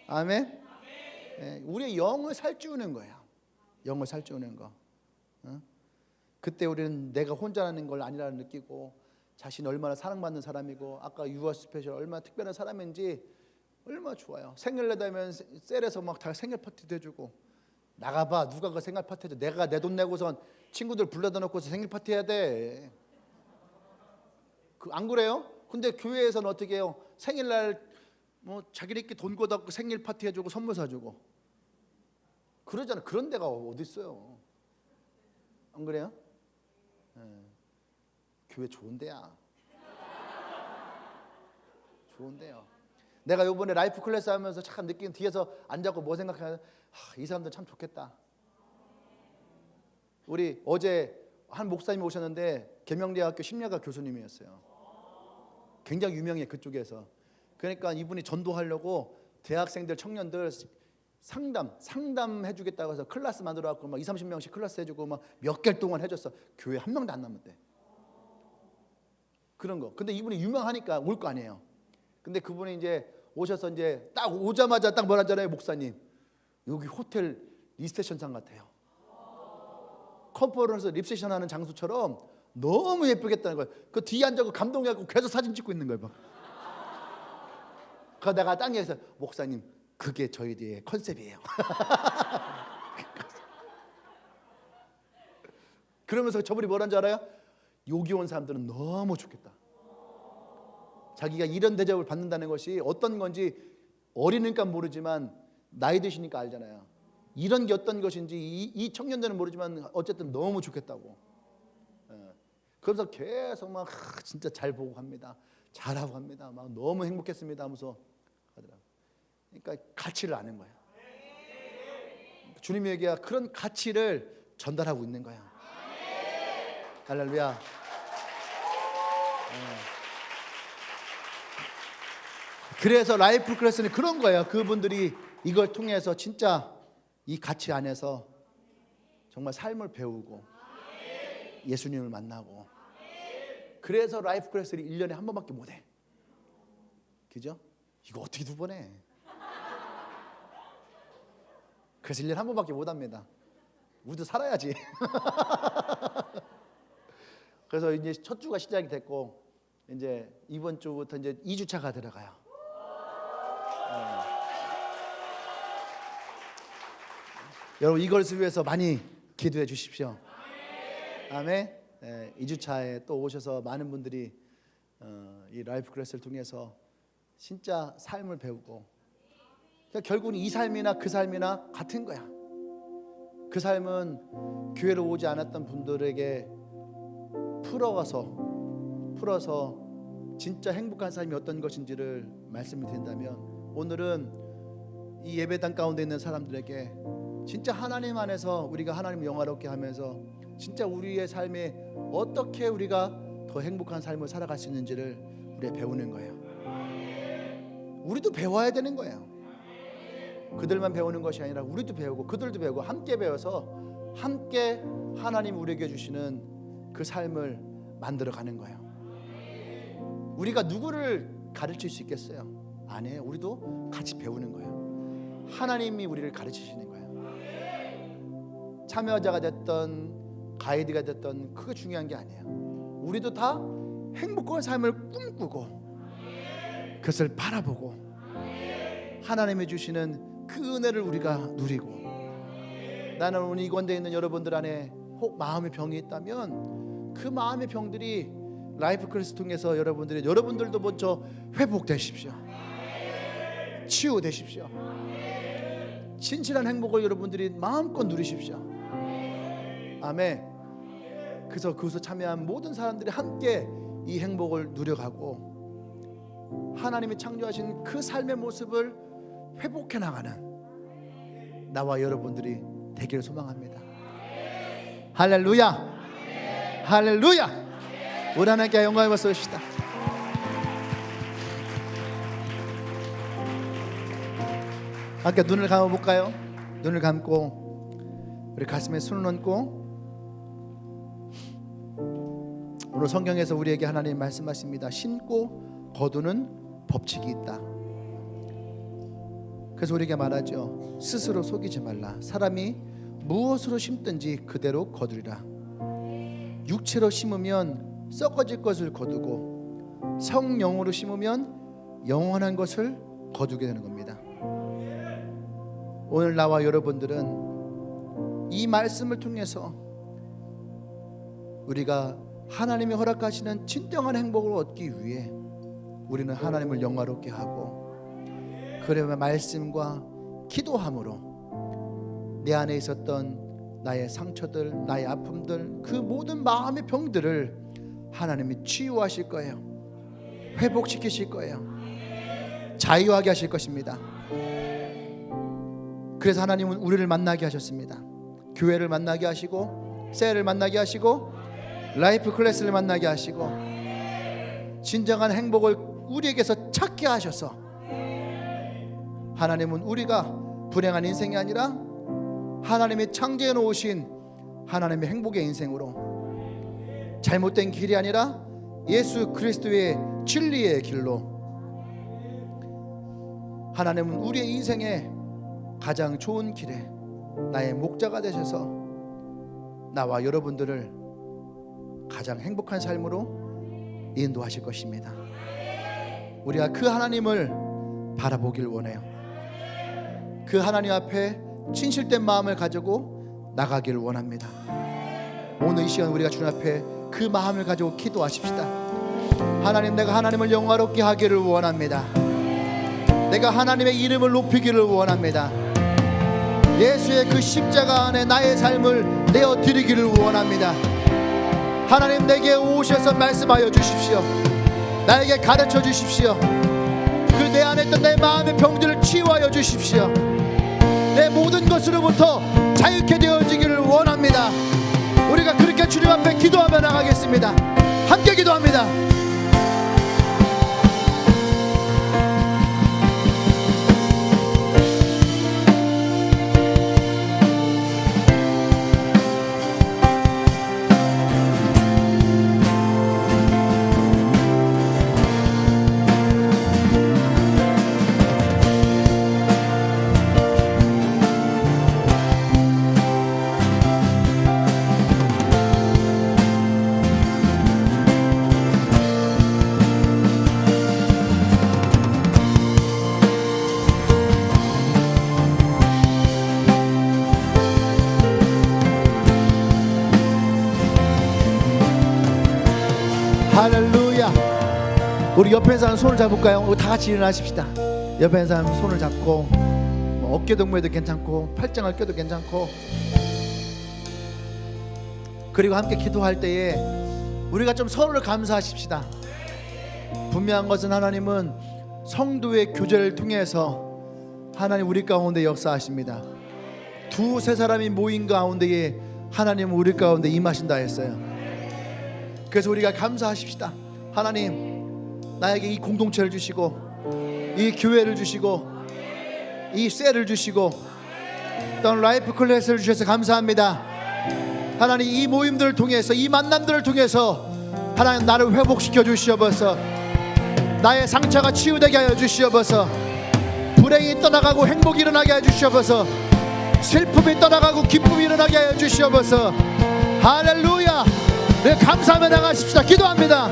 아멘. 우리의 영을 살찌우는 거예요. 영을 살찌우는 거. 그때 우리는 내가 혼자라는 걸 아니라는 느끼고, 자신이 얼마나 사랑받는 사람이고, 아까 유아 스페셜 얼마나 특별한 사람인지 얼마나 좋아요. 생일날 되면 셀에서 막 다 생일 파티도 해주고, 나가봐 누가 그 생일 파티 해줘. 내가 내 돈 내고선 친구들 불러다 놓고서 생일 파티 해야 돼. 안 그래요? 근데 교회에서는 어떻게 해요? 생일날 뭐 자기네끼리 돈 걷어갖고 생일 파티 해주고 선물 사주고 그러잖아. 그런 데가 어디 있어요? 안 그래요? 교회 좋은 데야. 좋은 데요. 내가 요번에 라이프 클래스 하면서 참 느낀, 뒤에서 앉아고 뭐 생각하면, 이 사람들 참 좋겠다. 우리 어제 한 목사님이 오셨는데 계명대학교 심리학과 교수님이었어요. 굉장히 유명해 그쪽에서. 그러니까 이분이 전도하려고 대학생들, 청년들 상담해 주겠다고 해서 클래스 만들어 갖고 막 20-30명씩 클래스 해주고 막 몇 개월 동안 해줬어. 교회 한 명도 안 남았대. 그런 거. 근데 이분이 유명하니까 올 거 아니에요. 근데 그분이 이제 오셔서 이제 딱 오자마자 딱 뭐라 하잖아요. 목사님, 여기 호텔 리셉션상 같아요. 컨퍼런스 리셉션 하는 장소처럼 너무 예쁘겠다는 거예요. 그 뒤에 앉아서 감동해갖고 계속 사진 찍고 있는 거예요. 그 내가 땅에서, 목사님, 그게 저희들의 컨셉이에요. 그러면서 저분이 뭐라는 줄 알아요? 여기 온 사람들은 너무 좋겠다. 자기가 이런 대접을 받는다는 것이 어떤 건지 어리니까 모르지만 나이 드시니까 알잖아요. 이런 게 어떤 것인지 이 청년들은 모르지만 어쨌든 너무 좋겠다고. 그래서 계속 막 진짜 잘 보고 합니다. 잘하고 합니다. 막 너무 행복했습니다 하면서 하더라고요. 그러니까 가치를 아는 거예요. 주님에게 그런 가치를 전달하고 있는 거예요. 할렐루야. 그래서 라이프 클래스는 그런 거예요. 그분들이 이걸 통해서 진짜 이 가치 안에서 정말 삶을 배우고 예수님을 만나고, 그래서 라이프 클래스를 1년에 한 번밖에 못 해. 그죠? 이거 어떻게 2번 해? 그래서 1년에 한 번밖에 못 합니다. 우리도 살아야지. 그래서 이제 첫 주가 시작이 됐고, 이제 이번 주부터 이제 2주차가 들어가요. 여러분, 이것을 위해서 많이 기도해 주십시오. 아멘. 2주차에 또 오셔서 많은 분들이 이 라이프 클래스를 통해서 진짜 삶을 배우고 그러니까 결국은 이 삶이나 그 삶이나 같은 거야. 그 삶은 교회로 오지 않았던 분들에게 풀어서 진짜 행복한 삶이 어떤 것인지를 말씀을 드린다면, 오늘은 이 예배당 가운데 있는 사람들에게 진짜 하나님 안에서 우리가 하나님을 영화롭게 하면서 진짜 우리의 삶에 어떻게 우리가 더 행복한 삶을 살아갈 수 있는지를 우리가 배우는 거예요. 우리도 배워야 되는 거예요. 그들만 배우는 것이 아니라 우리도 배우고 그들도 배우고 함께 배워서 함께 하나님 우리에게 주시는 그 삶을 만들어가는 거예요. 우리가 누구를 가르칠 수 있겠어요? 아니에요. 우리도 같이 배우는 거예요. 하나님이 우리를 가르치시는 거예요. 참여자가 됐던 가이드가 됐던 그게 중요한 게 아니에요. 우리도 다 행복한 삶을 꿈꾸고 그것을 바라보고 하나님이 주시는 그 은혜를 우리가 누리고, 나는 오늘 이 건대에 있는 여러분들 안에 혹 마음의 병이 있다면 그 마음의 병들이 라이프 클래스 통해서 여러분들도 먼저 회복되십시오. 치유되십시오. 진실한 행복을 여러분들이 마음껏 누리십시오. 아멘. 그래서 그것을 참여한 모든 사람들이 함께 이 행복을 누려가고 하나님이 창조하신 그 삶의 모습을 회복해 나가는 나와 여러분들이 되기를 소망합니다. 할렐루야, 할렐루야. 우리 하나님께 영광을 받으시다. 함께 눈을 감아볼까요? 눈을 감고 우리 가슴에 손을 얹고, 오늘 성경에서 우리에게 하나님 말씀하십니다. 심고 거두는 법칙이 있다. 그래서 우리에게 말하죠. 스스로 속이지 말라. 사람이 무엇으로 심든지 그대로 거두리라. 육체로 심으면 썩어질 것을 거두고 성령으로 심으면 영원한 것을 거두게 되는 겁니다. 오늘 나와 여러분들은 이 말씀을 통해서 우리가 하나님이 허락하시는 진정한 행복을 얻기 위해 우리는 하나님을 영화롭게 하고, 그러면 말씀과 기도함으로 내 안에 있었던 나의 상처들, 나의 아픔들, 그 모든 마음의 병들을 하나님이 치유하실 거예요. 회복시키실 거예요. 자유하게 하실 것입니다. 그래서 하나님은 우리를 만나게 하셨습니다. 교회를 만나게 하시고, 셀을 만나게 하시고, 라이프 클래스를 만나게 하시고, 진정한 행복을 우리에게서 찾게 하셔서, 하나님은 우리가 불행한 인생이 아니라 하나님이 창조해 놓으신 하나님의 행복의 인생으로, 잘못된 길이 아니라 예수 그리스도의 진리의 길로, 하나님은 우리의 인생에 가장 좋은 길에 나의 목자가 되셔서 나와 여러분들을 가장 행복한 삶으로 인도하실 것입니다. 우리가 그 하나님을 바라보길 원해요. 그 하나님 앞에 진실된 마음을 가지고 나가기를 원합니다. 오늘 이 시간 우리가 주님 앞에 그 마음을 가지고 기도하십시다. 하나님, 내가 하나님을 영화롭게 하기를 원합니다. 내가 하나님의 이름을 높이기를 원합니다. 예수의 그 십자가 안에 나의 삶을 내어드리기를 원합니다. 하나님, 내게 오셔서 말씀하여 주십시오. 나에게 가르쳐 주십시오. 그 내 안에 있던 내 마음의 병들을 치유하여 주십시오. 내 모든 것으로부터 자유케 되어지기를 원합니다. 우리가 그렇게 주님 앞에 기도하며 나가겠습니다. 함께 기도합니다. 할렐루야. 우리 옆에 사람 손을 잡을까요? 우리 다 같이 일어나십시다. 옆에 사람 손을 잡고 어깨 동무해도 괜찮고 팔짱을 껴도 괜찮고, 그리고 함께 기도할 때에 우리가 좀 서로를 감사하십시다. 분명한 것은 하나님은 성도의 교제를 통해서 하나님 우리 가운데 역사하십니다. 두세 사람이 모인 가운데에 하나님은 우리 가운데 임하신다 했어요. 그래서 우리가 감사하십시다. 하나님, 나에게 이 공동체를 주시고 이 교회를 주시고 이 셀을 주시고 또 라이프 클래스를 주셔서 감사합니다. 하나님, 이 모임들을 통해서, 이 만남들을 통해서 하나님 나를 회복시켜 주시옵소서. 나의 상처가 치유되게 하여 주시옵소서. 불행이 떠나가고 행복이 일어나게 하여 주시옵소서. 슬픔이 떠나가고 기쁨이 일어나게 하여 주시옵소서. 할렐루야. 네, 감사하며 나가십시다. 기도합니다.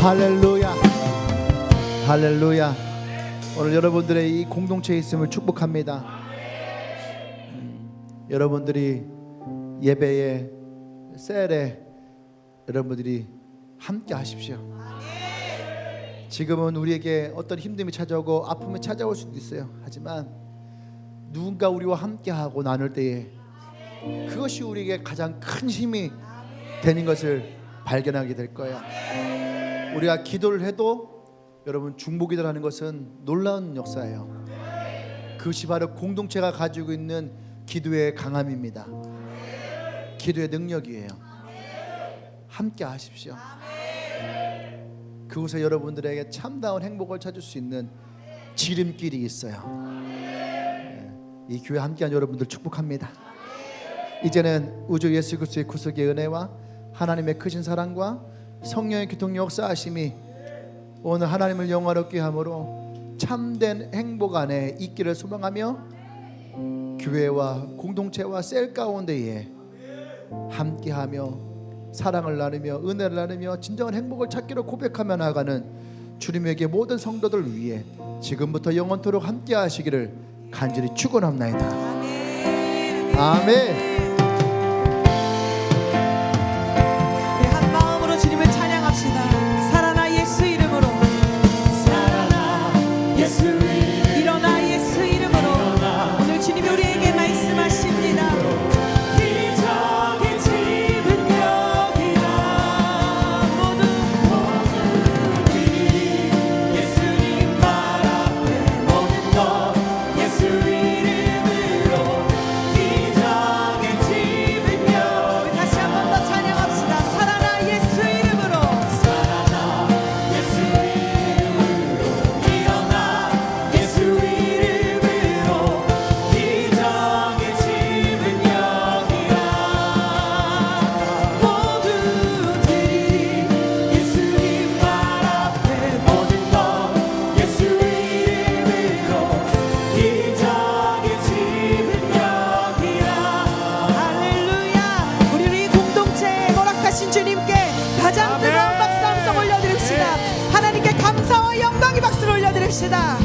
할렐루야. 할렐루야. 오늘 여러분들의 이 공동체에 있음을 축복합니다. 여러분들이 예배에, 셀에 여러분들이 함께 하십시오. 지금은 우리에게 어떤 힘듦이 찾아오고 아픔이 찾아올 수도 있어요. 하지만 누군가 우리와 함께하고 나눌 때에 그것이 우리에게 가장 큰 힘이 되는 것을 발견하게 될 거예요. 우리가 기도를 해도 여러분 중보기도라는 것은 놀라운 역사예요. 그것이 바로 공동체가 가지고 있는 기도의 강함입니다. 기도의 능력이에요. 함께 하십시오. 그곳에 여러분들에게 참다운 행복을 찾을 수 있는 지름길이 있어요. 이 교회 함께한 여러분들 축복합니다. 이제는 우주 예수 그리스도의 구속의 은혜와 하나님의 크신 사랑과 성령의 교통 역사하심이 오늘 하나님을 영화롭게 함으로 참된 행복 안에 있기를 소망하며 교회와 공동체와 셀 가운데에 함께하며 사랑을 나누며 은혜를 나누며 진정한 행복을 찾기로 고백하며 나아가는 주님에게 모든 성도들 위해 지금부터 영원토록 함께 하시기를 간절히 축원합나이다. 아멘. 살아나 예수 이름으로, 살아나 예수 이름으로, 일어나 예수 이름으로. 오늘 주님이 우리에게 말씀하십니다. 기적의 집은 여기라. 모두들이 예수님 말 앞에 모든 것 예수 이름으로. 기적의 집은 여기. 다시 한 번 더 찬양합시다. 살아나 예수 이름으로. 주님께 가장 뜨거운 박수 함성 올려드립시다. 하나님께 감사와 영광의 박수를 올려드립시다.